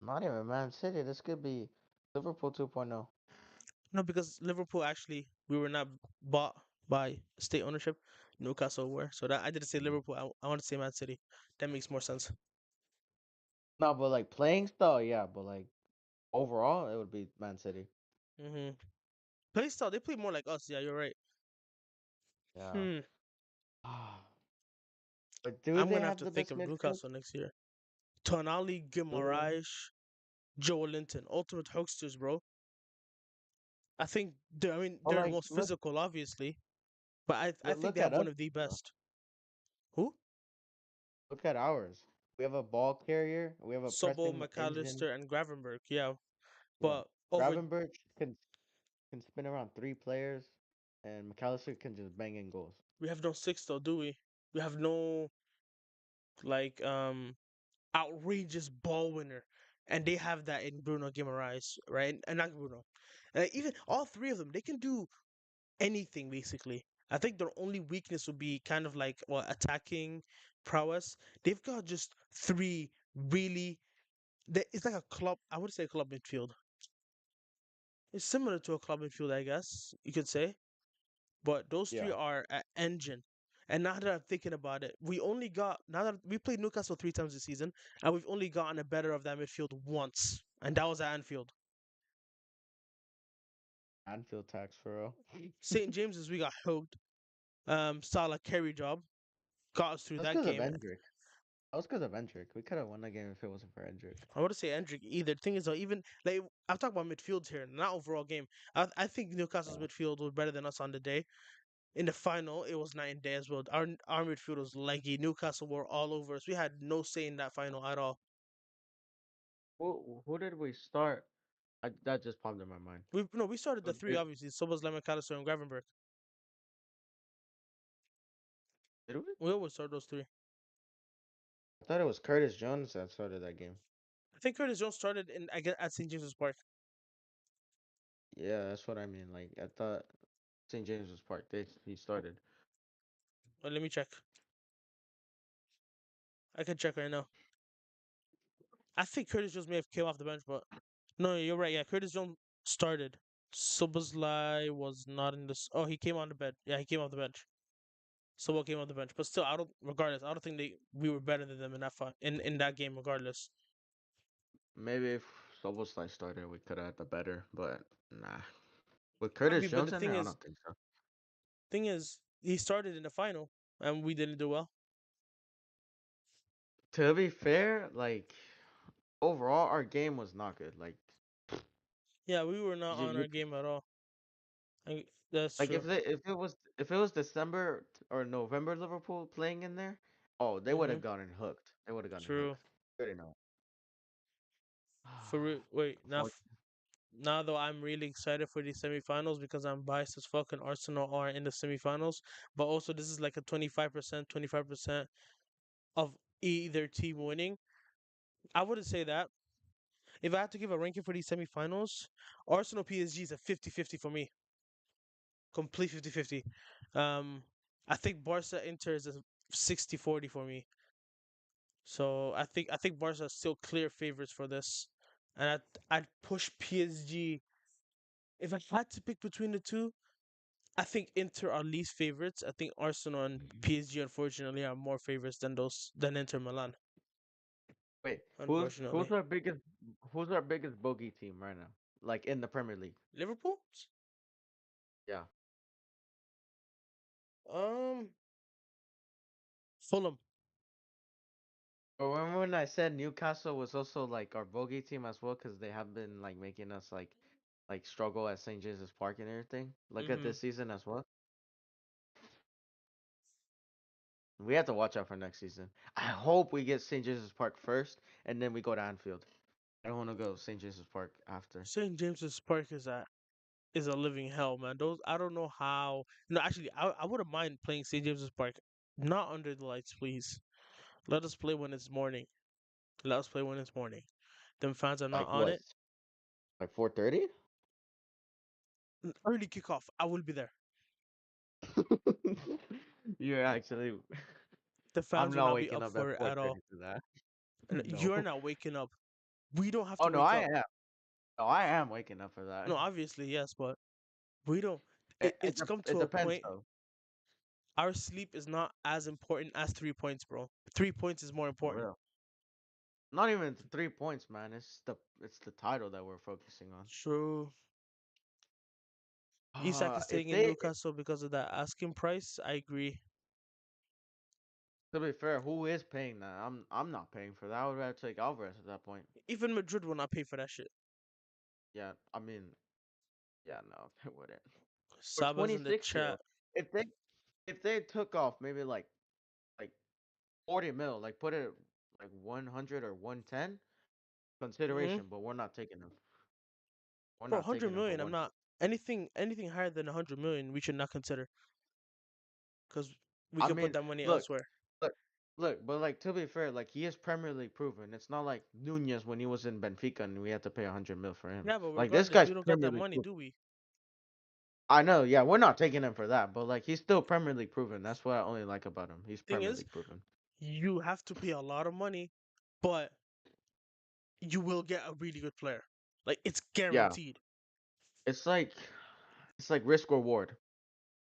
Not even Man City. This could be Liverpool 2.0. No, because Liverpool actually we were not bought by state ownership. Newcastle were, so that I didn't say Mm. Liverpool. I want to say Man City. That makes more sense. No, but like playing style, yeah, but like overall, it would be Man City. Mm-hmm. Play style, they play more like us. Yeah, you're right. Yeah. Hmm. But do I'm they gonna have have to the think best of midfield? Newcastle next year. Tonali, Do they? Guimaraes, Joe Linton, ultimate hucksters, bro. I think I mean Well, they're the like most physical, obviously, but I think look they at have us. one of the Bro. best. Who? Look at ours. We have a ball carrier. We have a Sobol, pressing engine. McAllister, and Gravenberg. Yeah, Yeah. but over Gravenberch can spin around three players, and McAllister can just bang in goals. we have no six though, do we? We have no like outrageous ball winner, and they have that in Bruno Guimaraes, right? And not Bruno, even all three of them, they can do anything basically. I think their only weakness would be kind of like attacking prowess. They've got just three really. It's like a club. I would say a club midfield. It's similar to a club midfield, I guess you could say. But those three Yeah. are an engine. And now that I'm thinking about it, we only got now that we played Newcastle three times this season, and we've only gotten a better of that midfield once, and that was at Anfield. Anfield tax for real. St. James's we got hooked. Salah carry job got us through That's that because of game. Endrick. That was because of Endrick. We could have won that game if it wasn't for Endrick. I want to say Endrick either. The thing is, though, even like I'm talking about midfields here, not overall game. I think Newcastle's Yeah. midfield was better than us on the day. In the final, it was night and day as well. Our midfield was leggy. Newcastle were all over us. We had no say in that final at all. Who did we start? That just popped in my mind. We started the Who three Did, obviously. So was Lemon McAllister and Gravenberg. did we? We always start those three. I thought it was Curtis Jones that started that game. I think Curtis Jones started in I guess at St James's Park. Yeah, that's what I mean. Like I thought St. James's Park. He started. Let me check. I can check right now. I think Curtis Jones may have came off the bench, but No, you're right. Yeah, Curtis Jones started. Subazlai was not in this. Oh, he came on the bench. Yeah, he came off the bench. Sobel came off the bench, but still, I don't. Regardless, I don't think we were better than them in that fight in that game. Regardless, Maybe if Soboslai started, we could have had the better, but nah. With could Curtis be. But Jones the in there, I don't think so. thing is, he started in the final, and we didn't do well. To be fair, like overall, our game was not good. Yeah, we were not you, on you our game at all. That's like true. if it was December or November Liverpool playing in there, oh they would Hmm. have gotten hooked. They would have gotten True. hooked. Already know. Wait, Unfortunately, now though, I'm really excited for these semifinals because I'm biased as fuck, and Arsenal are in the semifinals. But also, this is like a 25% of either team winning. I wouldn't say that. If I had to give a ranking for these semifinals, Arsenal PSG is a 50-50 for me. Complete 50-50. Um, I think Barca Inter is a 60-40 for me. So I think Barca are still clear favorites for this. And I'd push PSG. If I had to pick between the two, I think Inter are least favorites. I think Arsenal and PSG unfortunately are more favorites than Inter Milan. wait, Unfortunately. who's our biggest bogey team right now? Like in the Premier League? Liverpool? Yeah. Um Fulham. But remember when I said Newcastle was also like our bogey team as well because they have been like making us like struggle at St. James's Park and everything. Look at Mm-hmm. this season as well. We have to watch out for next season. I hope we get St. James's Park first and then we go to Anfield. I don't want to go St. James's Park after. St. James's Park is a living hell, man. Those I don't know how. No, actually, I wouldn't mind playing St. James's Park, not under the lights, please. Let us play when it's morning. Let us play when it's morning. Them fans are not Like on what? it. Like 4:30? Early kickoff, I will be there. You're actually. The I'm fans will not not be waking up up at for it at 4:30 all. to that. And No. you're not waking up. We don't have Oh to no, wake I up. am. No, I am waking up for that. No, obviously yes, but we don't. It, it, It's come it to a depends point. though. Our sleep is not as important as 3 points, bro. 3 points is more For important. real. Not even the 3 points, man. It's the title that we're focusing on. True. Isak is If staying in they Newcastle because of that asking price. I agree. To be fair, who is paying that? I'm not paying for that. I would rather take Alvarez at that point. Even Madrid will not pay for that shit. Yeah, I mean, yeah, no, they wouldn't. For Saba's in the 26 chat. mil, if they if they took off maybe like 40 mil, like put it like 100 or 110 Hmm. consideration, but we're not taking them. We're Bro, not 100 taking them for million. I'm one. not anything higher than 100 million. We should not consider because we I could put mean, that money look, elsewhere. look, look, but like to be fair, like he is Premier League proven. It's not like Nunez when he was in Benfica and we had to pay 100 mil for him. Yeah, but Like this regardless, guy's we don't got Premier that League money, proven. do we? I know, yeah, we're not taking him for that, but like he's still Premier League proven. That's what I only like about him. He's Thing Premier is, League proven. you have to pay a lot of money, but you will get a really good player. Like it's Yeah, guaranteed. it's like it's like risk reward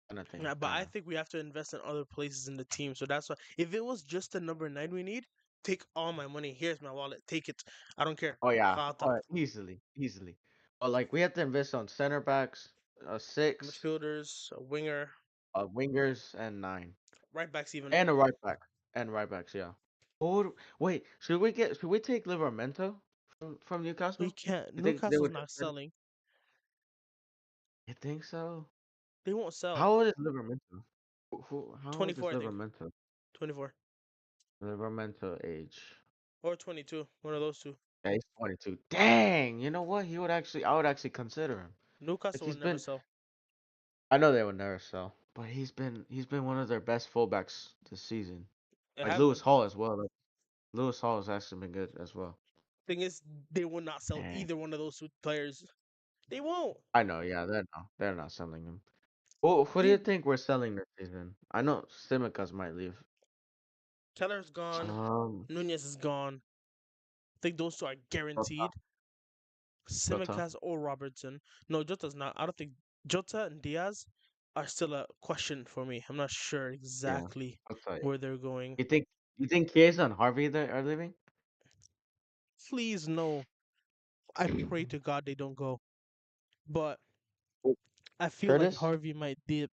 kind of thing, Yeah, but kind I of. think we have to invest in other places in the team. So that's why if it was just the number nine we need, take all my money. Here's my wallet. Take it. I don't care. Oh yeah, Khata. easily, easily. But like we have to invest on center backs, six, Midfielders, a winger, wingers, and nine, right backs even. and a right back, and right backs. Yeah. Wait, should we take Livermento from We Newcastle? can't. You think they Newcastle's would not consider? selling. You think so? They won't sell. How old is Livermento? How old 24, is I think. Livermento? 24 Livermento age. or 22. One of those two. Yeah, he's 22. Dang, you know what? I would actually consider him. Like Newcastle will never sell. I know they would never sell, but he's been one of their best fullbacks this season. It Like have Lewis been. Hall as well. Like Lewis Hall has actually been good as well. Thing is, they will not sell Dang. either one of those two players. They won't. I know, yeah, they're not selling him. Well, who do you They think we're selling this season? I know Simicas might leave. Keller's gone. Um, Nunez is gone. I think those two are Costa. guaranteed. Jota. Simicast or Robertson. No, Jota's not. I don't think Jota and Diaz are still a question for me. I'm not sure Yeah, exactly Jota. Yeah. where they're going. You think Chiesa and Harvey there are leaving? Please no. I pray to God they don't go. But Who- I feel like Curtis? Harvey might dip.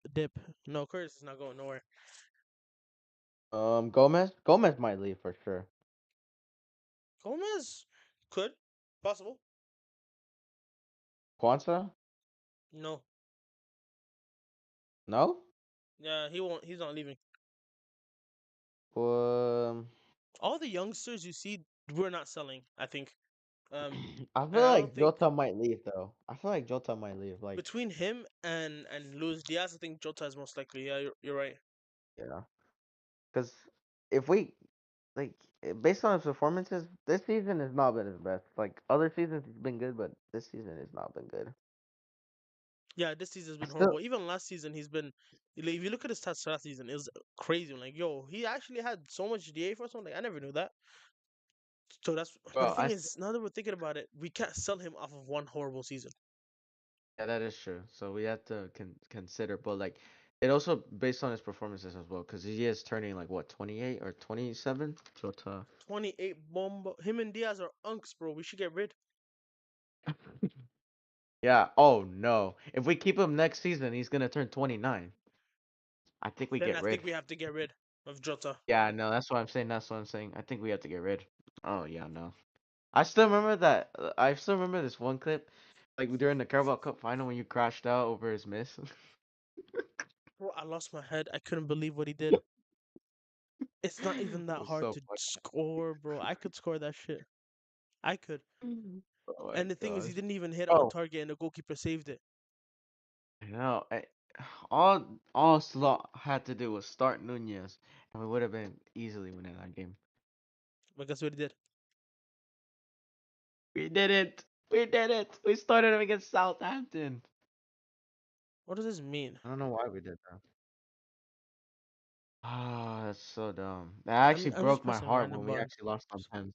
No, Curtis is not going nowhere. Gomez might leave for sure. Gomez could possible. Kwanzaa? No, No. yeah, he won't. He's not leaving. Um, All the youngsters you see, we're not selling. I think. I And feel I don't like think Jota might leave though. I feel like Jota might leave. Like, between him and Luis Diaz, I think Jota is most likely. Yeah, you're right. yeah, because if we like based on his performances, this season has not been his best. Like other seasons, he's been good, but this season has not been good. Yeah, this season's I been still, horrible. Even last season, he's been. Like, if you look at his stats last season, it was crazy. Like, yo, he actually had so much DA for something. Like, I never knew that. So that's. But the bro, thing is, now that we're thinking about it, we can't sell him off of one horrible season. yeah, that is true. So we have to consider, but like, it also based on his performances as well, because he is turning like what 28 or 27. Jota. 28 bomb. Him and Diaz are unks, bro. We should get rid. Yeah. Oh no. If we keep him next season, he's gonna turn 29. I think we Then get I rid. think we have to get rid of Jota. Yeah, no, that's what I'm saying. That's what I'm saying. I think we have to get rid. Oh yeah, no. I still remember that. I still remember this one clip, like during the Carabao Cup final when you crashed out over his miss. Bro, I lost my head. I couldn't believe what he did. It's not even It that was hard so to funny. score, bro. I could score that shit. I could. Oh my And the thing is, he gosh. didn't even hit it on Oh, target, and the goalkeeper saved it. I know. All Slot had to do was start Nunez, and we would have been easily winning that game. But guess what he did? We did it. We did it. We started him against Southampton. What does this mean? I don't know why we did that. Ah, that's so dumb. That I'm actually I'm just broke my pressing heart random when we buttons. actually lost on pens.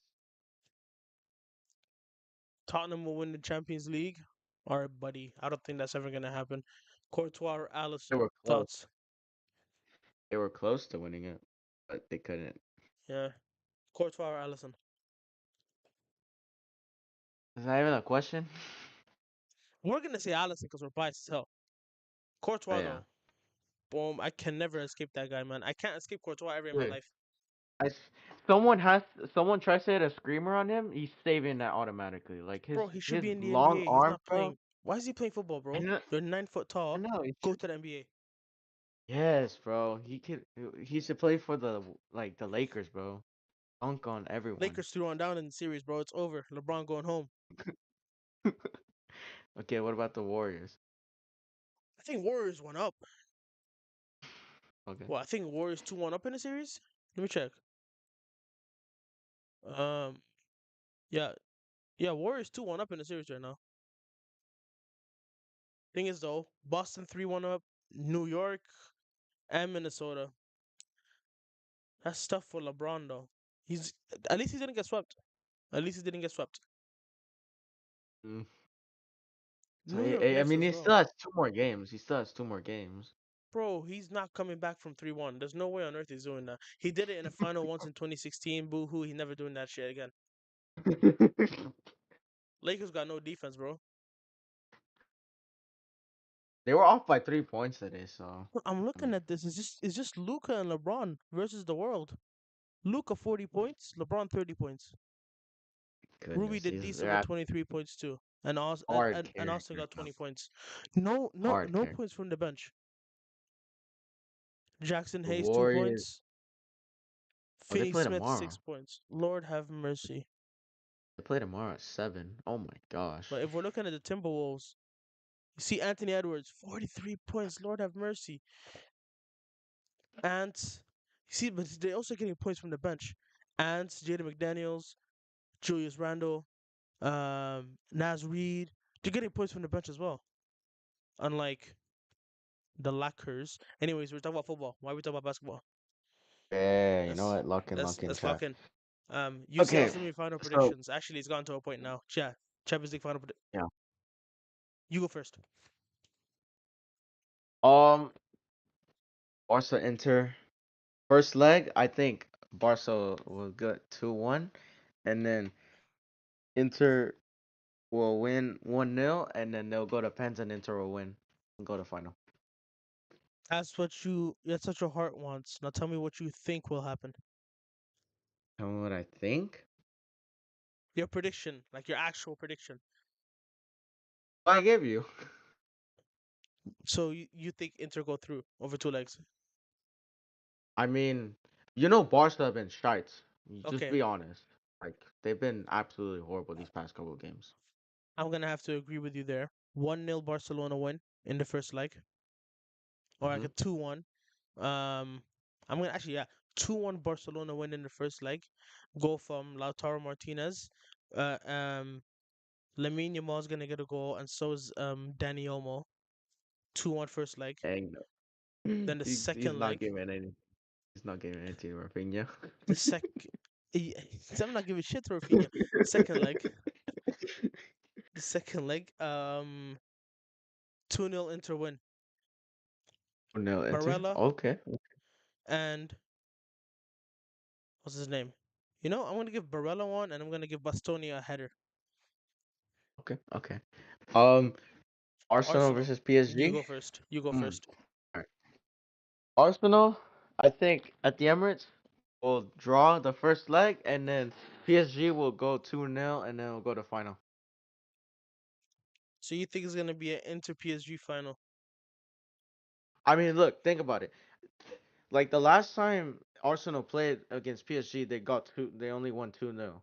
Tottenham will win the Champions League. All right, buddy. I don't think that's ever gonna happen. Courtois or They Allison? were close. Thoughts? They were close to winning it, but they couldn't. Yeah. Courtois or Allison? Is that even a question? We're gonna say Allison because we're biased as hell. Oh Courtois yeah. though. Boom. I can never escape that guy, man. I can't escape Courtois ever in my Dude, life. I s- someone has someone tries to hit a screamer on him, he's saving that automatically. Like Bro, he should his be in the long NBA. He's arm, not bro. playing. Why is he playing football, I bro? know, You're 9 foot I tall. know. He Go should. to the NBA. Yes, bro. He should play for the Lakers, bro. Dunk on everyone. Lakers 3-1 down in the series, bro. It's over. LeBron going home. Okay, what about the Warriors? I think Warriors went up. Okay. Well, I think Warriors 2-1 up in the series. Let me check. Um, yeah, yeah, Warriors 2-1 up in the series right now. Thing is though, Boston 3-1 up, New York and Minnesota. That's tough for LeBron though. He's at least he didn't get swept. At least he didn't get swept. Mm. So New York I missed mean, as he still well. has 2 more games. He still has 2 more games. Bro, he's not coming back from 3-1. There's no way on earth he's doing that. He did it in the final once in 2016. Boo hoo, he's never doing that shit again. Lakers got no defense, bro. They were off by 3 points today, so Bro, I'm I looking mean, at this. It's just Luca and LeBron versus the world. Luca 40 points, LeBron 30 points. Ruby goodness, did he's decent they're with at 23 points too. And Aus- hard and carrying Austin right got now. 20 points. No, no, Hard no carry. points from the bench. Jackson The Hayes 2 Warriors. points. Oh, they Finney play Smith tomorrow. 6 points. Lord have mercy. They play tomorrow at 7. Oh my gosh. But if we're looking at the Timberwolves, you see Anthony Edwards 43 points. Lord have mercy. Ants. You see, but they're also getting points from the bench. Ants, Jaden McDaniels, Julius Randle, Naz Reid. They're getting points from the bench as well. Unlike the Lakers. Anyways, we're talking about football. Why are we talking about basketball? Yeah, you know Let's what? Lock in, let's lock in, let's lock chat. in. UCL Okay, semifinal so predictions. Actually, it's gone to a point now. Chat. Champions League final. Yeah. You go first. Um, Barca Inter first leg. I think Barca will get 2-1, and then Inter will win 1-0, and then they'll go to pens, and Inter will win and go to final. That's what you. That's what your heart wants. Now tell me what you think will happen. Tell me what I think. Your prediction, like your actual prediction. I give you. So you think Inter go through over two legs? I mean, Barca have been shite. You just Okay, be honest. Like they've been absolutely horrible these past couple of games. I'm gonna have to agree with you there. 1-0 Barcelona win in the first leg, or like Hmm. a 2-1. Um, I'm gonna actually, yeah, 2-1 Barcelona win in the first leg. Goal from Lautaro Martinez. Uh, um, Lamine Yamal's gonna get a goal, and so is Dani Olmo. 2-1 first leg. And Then the he's second not leg, giving any. He's not giving anything to Rafinha. the sec. I'm not giving shit to Rafinha. Second leg, the second leg. 2-0 Inter win. No enter. Barella Okay. and what's his name? You know, I'm gonna give Barella one, and I'm gonna give Bastoni a header. Okay. Okay. Um, Arsenal Arsenal, versus you PSG. go first. You go Mm. first. All right. Arsenal, I think at the Emirates will draw the first leg, and then PSG will go 2-0, and then we'll go to final. So you think it's gonna be an Inter PSG final? I mean, look, think about it. Like the last time Arsenal played against PSG, they only won 2-0.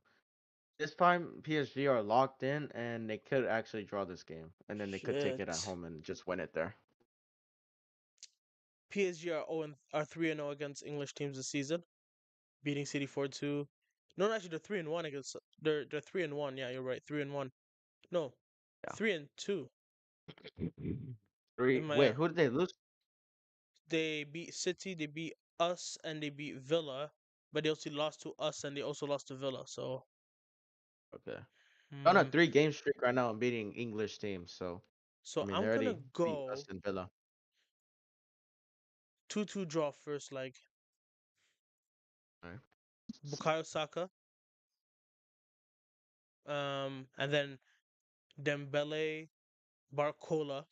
This time PSG are locked in, and they could actually draw this game, and then they could take it at Shit. home and just win it there. PSG are 3-0 against English teams this season, beating City 4-2. No, actually they're 3-1 against they're 3-1. Yeah, you're right. 3-1. No, Yeah. 3-2. Three. In my Wait, who did they lose? They beat City, they beat us, and they beat Villa, but they also lost to us, and they also lost to Villa. So, Okay. They're on a hmm. 3-game streak right now, beating English teams. So I So mean, they I'm gonna already beat us go in Villa. 2-2 draw first leg. All right. Bukayo Saka, and then Dembele, Barcola,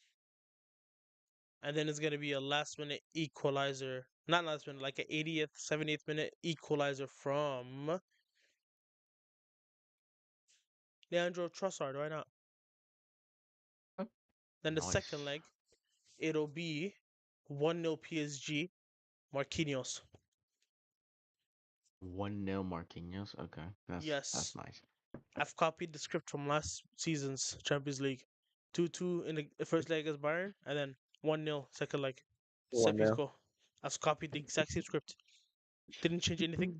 and then it's gonna be a last minute equalizer. Not last minute, like an 80th, 70th minute equalizer from Leandro Trossard. Why not? Then the second Nice. leg, it'll be 1-0 PSG, Marquinhos. 1-0 Marquinhos. Okay, that's Yes, nice. I've copied the script from last season's Champions League. 2-2 in the first leg against Bayern, and then 1-0 second leg. Set piece 1-0. goal. I've copied the exact same script. Didn't change anything.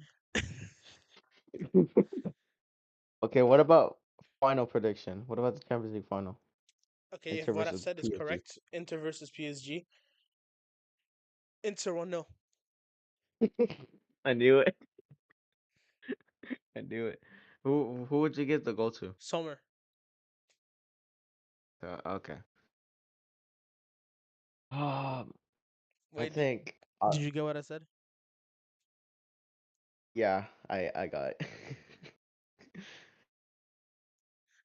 Okay, what about final prediction? What about the Champions League final? Okay, if Inter what I've versus said is PSG. correct, Inter versus PSG. Inter 1-0. I knew it. I knew it. Who would you get the goal to? Sommer. Okay. Um, I Wait, think. did you get what I said? Yeah, I got it.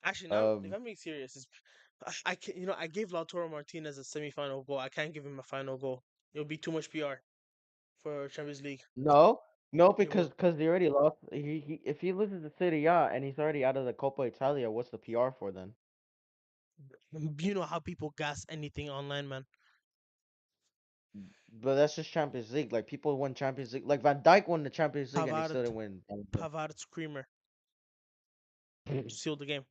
Actually, now if um, I'm being serious, I can I gave Lautaro Martinez a semi-final goal. I can't give him a final goal. It would be too much PR for Champions League. no, no, It because will. they already lost. If he loses to City, yeah, and he's already out of the Coppa Italia, what's the PR for then? You know how people gas anything online, man. But that's just Champions League. Like people win Champions League. Like Van Dijk won the Champions League and he still Pavard, didn't win. Pavard screamer sealed the game.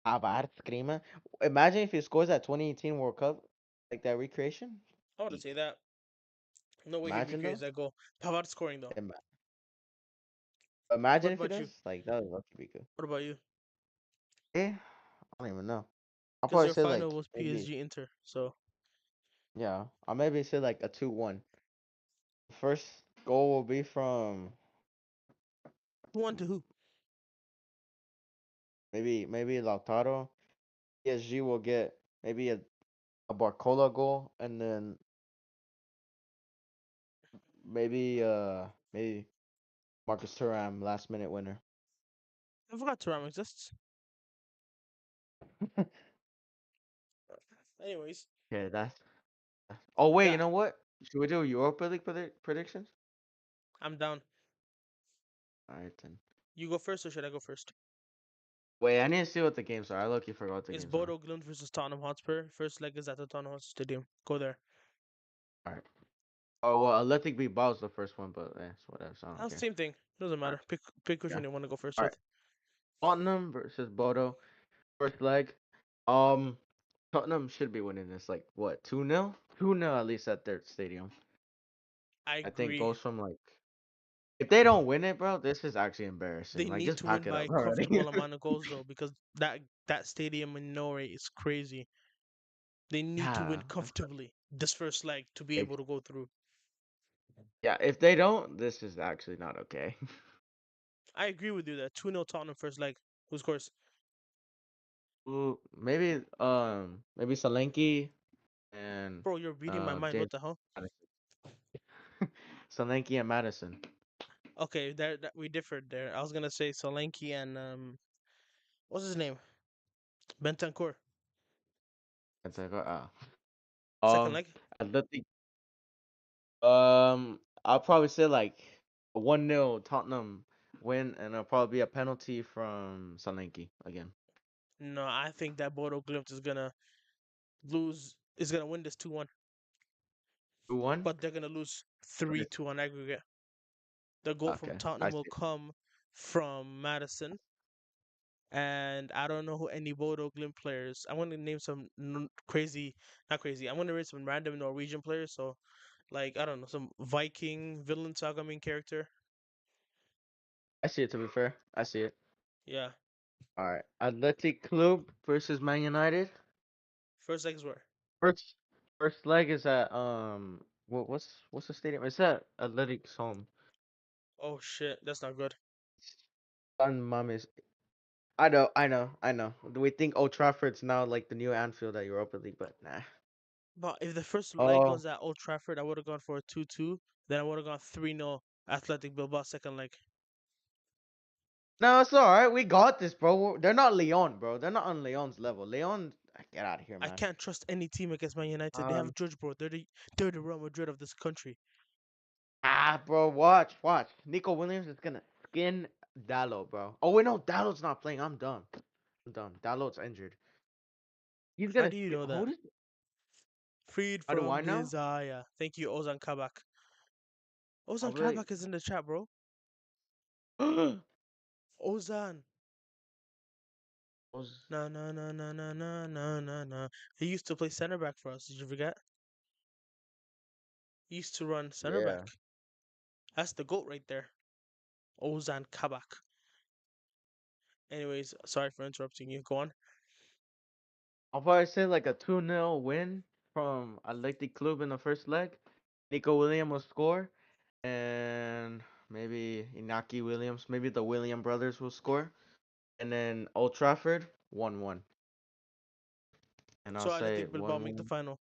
Pavard screaming. Imagine if he scores that 2018 World Cup, like that recreation. I want to Eek. say that. No way he Imagine recreates though. that goal. Pavard scoring though. Ima- What Imagine if he about you? does. Like that would actually be good. What about you? Eh, I don't even know. I'll Because probably your say final like was maybe PSG Inter, so yeah. I'll maybe say like a 2-1. The first goal will be from who won to who? maybe Lautaro. PSG will get maybe a Barcola goal, and then maybe Marcus Thuram last minute winner. I forgot Turam exists. Anyways, Okay, oh wait, you that know what? Should we do Europa League predictions? I'm down. All right then. You go first, or should I go first? Wait, I need to see what the games are. I lucky forgot what the It's games are. Bodo Glimt versus Tottenham Hotspur. First leg is at the Tottenham Hotspur Stadium. Go there. All right. Oh well, Athletic Bilbao's the first one, but it's whatever. So I don't care. Same thing. Doesn't All right. matter. Pick which Yeah. one you want to go first All right. with. Tottenham versus Bodo. First leg. Um, Tottenham should be winning this. Like what? 2-0? 2-0 at least at their stadium. I I think agree. goes from like if they don't win it, bro, this is actually embarrassing. They Like need just to pack win it by up a already. comfortable amount of goals though, because that stadium in Norway is crazy. They need to win Yeah. comfortably this first leg to be Like, able to go through. yeah, if they don't, this is actually not okay. I agree with you that 2-0 Tottenham first leg. Who scores? Ooh, maybe Solanke and Bro, you're reading my mind. James What the hell? Madison. Solanke and Madison. Okay, there that we differed there. I was gonna say Solanke and what's his name? Bentancur. That's like Second um leg. Athletic I'll probably say like a 1-0 Tottenham win, and it'll probably be a penalty from Solanke again. No, I think that Bodo Glimt is gonna lose. Is gonna win this 2-1, 2-1. but they're gonna lose What 3-2 on aggregate. The goal from Okay, I Tottenham will see. come from Madison, and I don't know who any Bodo Glimt players. I want to name some crazy, not crazy. I want to name some random Norwegian players. So, like, I don't know, some Viking villain saga main character. I see it. To be fair, I see it. Yeah, All right, Athletic Club versus Man United. first legs were. First, first leg is at what's the stadium? It's at Atletic's home. Oh shit, that's not good. San Mames. I know. We think Old Trafford's now like the new Anfield at Europa League, but nah. But if the first leg Oh was at Old Trafford, I would have gone for a 2-2. Then I would have gone 3-0 Athletic Bilbao second leg. no, it's all right. We got this, bro. They're not Leon, bro. They're not on Leon's level. Leon, get out of here, I man. can't trust any team against Man United. They Um, have Judge, bro. They're the Real Madrid of this country. bro, watch. Nico Williams is gonna skin Dallo, bro. Oh wait, no, Dallo's not playing. I'm done. Dallo's injured. He's How gonna do you skin. know Who that? does? Freed How do from I know? desire. Thank you, Ozan Kabak. Oh Ozan really? Kabak is in the chat, bro. Ozan. Was Na na na na na na na na na. He used to play center back for us. Did you forget? He used to run center yeah. back. That's the goat right there. Ozan Kabak. Anyways, sorry for interrupting you. Go on. I'll probably say like a 2-0 win from Athletic Club in the first leg. Nico Williams will score, and maybe Inaki Williams, maybe the William brothers will score, and then Old Trafford 1-1. And I'll So say Athletic Bilbao make the 1-1. final.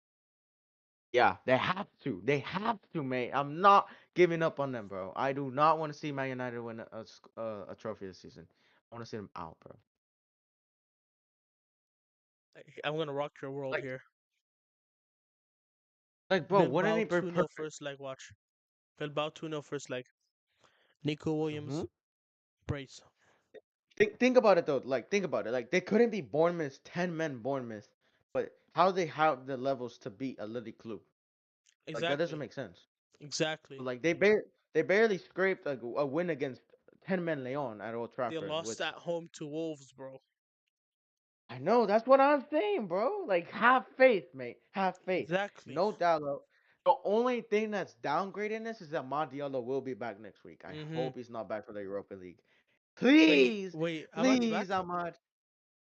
Yeah, they have to. They have to, mate. I'm not giving up on them, bro. I do not want to see Man United win a trophy this season. I want to see them out, bro. I'm gonna rock your world Like, here. bro, wouldn't Bilbao it be 2-0 perfect? first leg. Watch. Bilbao 2-0 first leg. Nico Williams, Mhm. brace. Think about it though. Like think about it. Like they couldn't be Bournemouth 10 men Bournemouth, but how they have the levels to beat a Lily Club? Like that doesn't Exactly. make sense. Exactly. Like they barely scraped a win against 10 men Leon at Old They Trafford, lost which at home to Wolves, bro. I know that's what I'm saying, bro. Like have faith, mate. Have faith. Exactly. No doubt. The only thing that's downgrading this is that Ahmad Diallo will be back next week. I Mm-hmm. hope he's not back for the Europa League. Wait, Please, wait. Ahmad's please, back? Ahmad.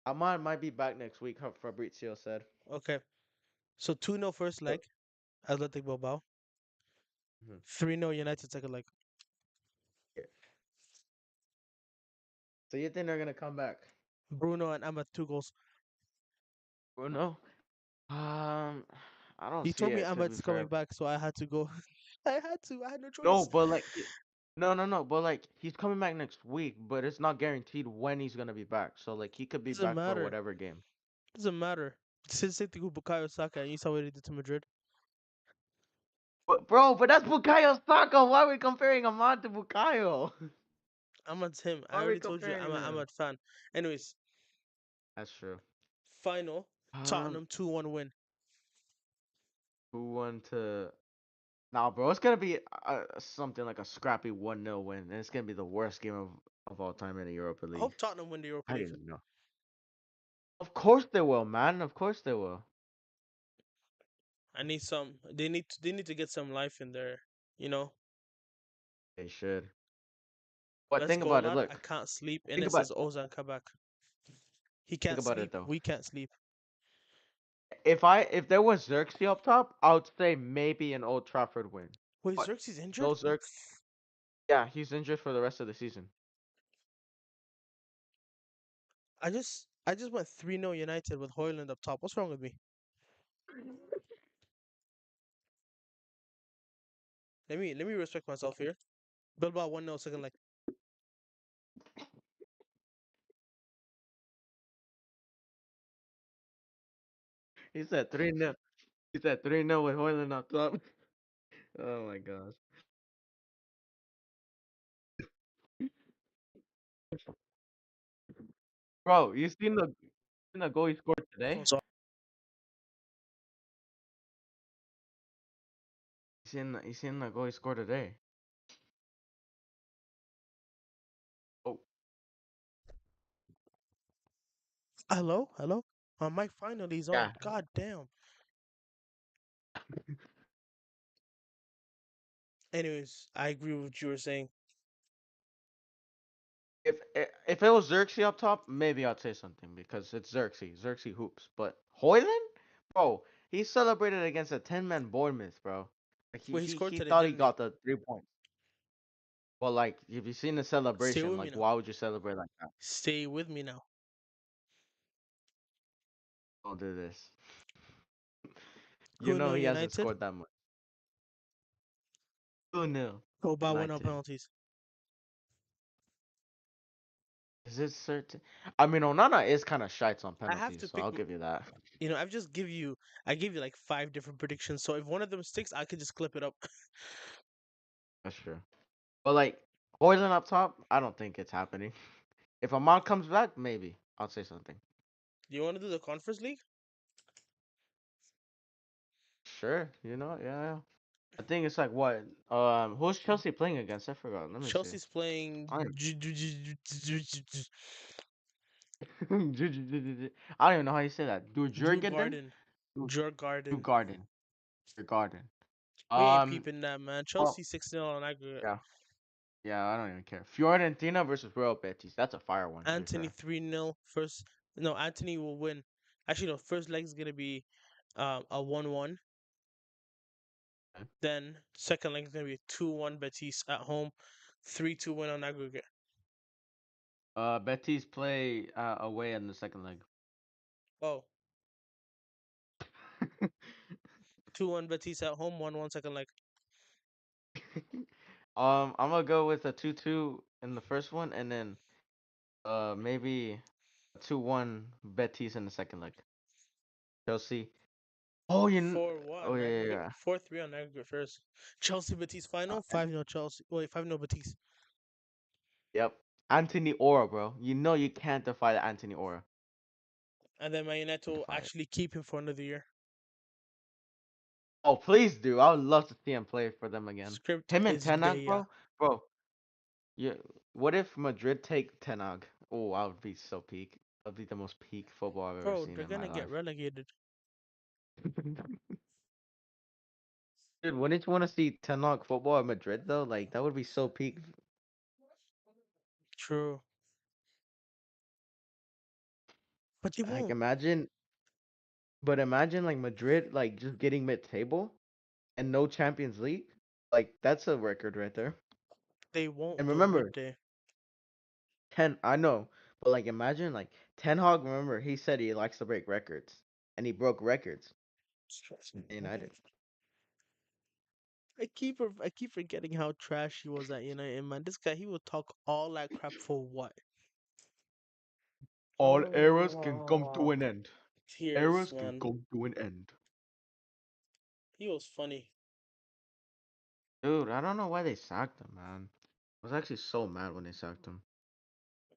Ahmad might be back next week, Fabrizio said. Okay. So 2-0 first So, leg, Athletic Bilbao. mhm. 3-0 United second leg. Yeah. So you think they're gonna come back? Bruno and Ahmad 2 goals. Bruno. Um, I don't He see told me it to be Ahmad's fair. coming back, so I had to go. I had to. I had no No, choice. but like, no. But like, he's coming back next week, but it's not guaranteed when he's gonna be back. So like, he could be Doesn't back for matter. whatever game. Doesn't matter. Same thing with Bukayo Saka, and you saw what he did to Madrid. But bro, but that's Bukayo Saka. Why are we comparing Ahmad to Bukayo? Ahmad's him. I Why are we already told you I'm comparing a them? Ahmad fan. Anyways, That's true. final Um, Tottenham 2-1 win. who won to? Nah, bro, it's gonna be something like a scrappy 1-0 win, and it's gonna be the worst game of all time in the Europa I League. hope Tottenham win the Europa I League. don't even know. Of course they will, man. Of course they will. I need some. They need to get some life in there. You know. They should. But Let's think go, about it. lad. I Look, can't sleep. And think it about says Ozan Kabak. He think can't about it sleep. though. We can't sleep. If there was Xerxes up top, I would say maybe an Old Trafford win. Wait, But Xerxes injured? no Xerxes. Yeah, he's injured for the rest of the season. I just went 3-0 United with Hoyland up top. What's wrong with me? Let me respect myself here. Bilbao 1-0 second leg. He said 3-0. He said 3-0 with Hoyland up top. Oh my gosh. Bro, you seen the goal he scored today? So You seen the goal he scored today? Oh, hello, hello. My mic finally is yeah. on. God damn. Anyways, I agree with what you were saying. If it was Xerxes up top, maybe I'd say something because it's Xerxes. Xerxes hoops. But Hoyland, bro, he celebrated against a 10-man Bournemouth, bro. Like he Wait, he he scored he today, thought he didn't he? got the 3 points. But like, if you seen the Stay celebration, with me like, now. why would you celebrate like that? Stay with me now. Don't do this. You know 2-0 he hasn't United. scored that much. 2-0 Bilbao win on United. penalties. Is it certain? I mean, Onana is kind of shite on I have penalties, to so pick. I'll give you that. I gave you like 5 different predictions. So if one of them sticks, I could just clip it up. That's true. But like, Hoyland up top, I don't think it's happening. If Ahmad comes back, maybe I'll say something. Do you want to do the Conference League? Sure, yeah. I think it's like what? Who's Chelsea playing against? I forgot. Let me see. Chelsea's playing. I don't I don't even know how you say that. Do Drew Jurgen? Garden. Do Drew Do Garden. Garden. Your Garden. We ain't Um. peeping that, man. Well, Chelsea 6-0 on aggregate. yeah, yeah. I don't even care. Fiorentina versus Real Betis. That's a fire one, to be Anthony fair. 3-0. First, no, Anthony will win. Actually, no, first leg is going to be a 1-1. Okay. Then, second leg is going to be a 2-1 Betis at home. 3-2 win on aggregate. Betis play away in the second leg. Oh, 2-1 Betis at home, 1-1 second leg. I'm gonna go with a 2-2 in the first one, and then maybe a 2-1 Betis in the second leg. Chelsea. Oh, Four what oh on yeah, yeah, aggregate? yeah. 4-3 on aggregate first. Chelsea Betis final, And 5-0 Chelsea. Wait, 5-0 Betis. yep, Anthony Ora, bro. You know you can't defy the Anthony Ora. And then Man United will Defy it. actually keep him for another year. Oh, please do. I would love to see him play for them again. Script Him and is Tenag, Daya. bro. Yeah. What if Madrid take Tenag? Oh, I would be so peak. That'd be the most peak football I've ever Bro, seen they're in my gonna get life. relegated. Dude, wouldn't you want to see Tenag football at Madrid though? Like that would be so peak. True. But they Like won't. imagine like Madrid like just getting mid-table and no Champions League. Like that's a record right there. They And won't though remember, midday. 10. I know, But like imagine like Ten Hag, remember he said he likes to break records. And he broke records at United. I keep forgetting how trash he was at United, man. This guy, he would talk all that crap for what? All eras can come to Oh, an end. tears, Eras can man. come to an end. He was funny. Dude, I don't know why they sacked him, man. I was actually so mad when they sacked him.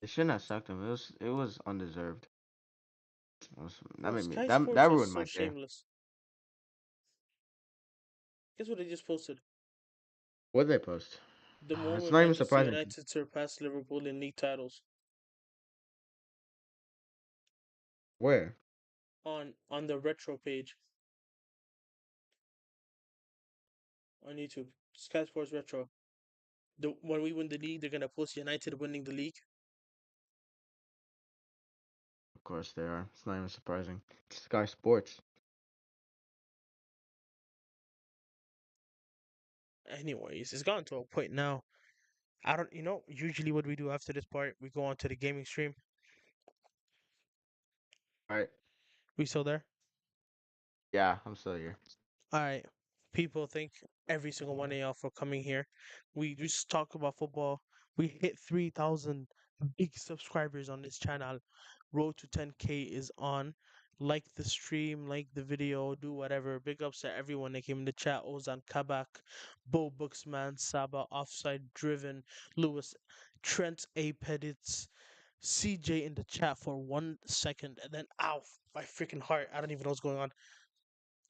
They shouldn't have sacked him. It was undeserved. That Bro, made me Sky that Sports is ruined so my day. shameless. Guess what they just posted? What did they post? The It's moment not even Manchester surprising. United surpassed Liverpool in league titles Where? on the retro page on YouTube. Sky Sports Retro. When we win the league, they're gonna post United winning the league. Of course they are. It's not even surprising. Sky Sports. Anyways, it's gotten to a point now. I don't, usually what we do after this part, we go on to the gaming stream. Alright. We still there? Yeah, I'm still here. All right. People, thank every single one of y'all for coming here. We just talk about football. We hit 3,000 big subscribers on this channel. Road to 10K is on. Like the stream, like the video, do whatever. Big ups to everyone that came in the chat. Ozan Kabak, Bo Booksman, Saba, Offside Driven, Lewis, Trent A. Pedits, CJ in the chat for 1 second, and then ow, my freaking heart. I don't even know what's going on.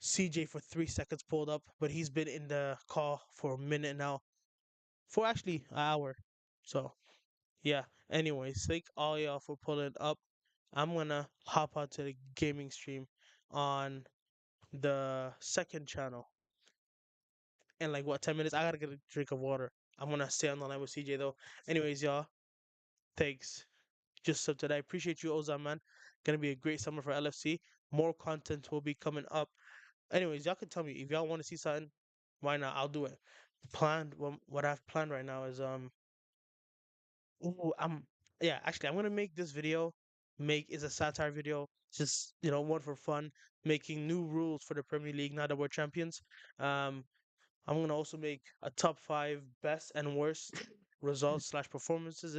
CJ for 3 seconds pulled up, but he's been in the call for a minute now, for actually an hour. So yeah. Anyways, thank all y'all for pulling up. I'm gonna hop onto the gaming stream on the second channel in like what 10 minutes. I gotta get a drink of water. I'm gonna stay on the line with CJ though. Anyways, y'all, thanks. Just up today. I appreciate you, Ozan man. Gonna be a great summer for LFC. More content will be coming up. Anyways, y'all can tell me if y'all want to see something. Why not? I'll do it. Planned. What I've planned right now is Ooh, yeah. Actually, I'm gonna make this video. Make is a satire video. Just one for fun. Making new rules for the Premier League now that we're champions. Um, I'm gonna also make a top 5 best and worst results slash performances.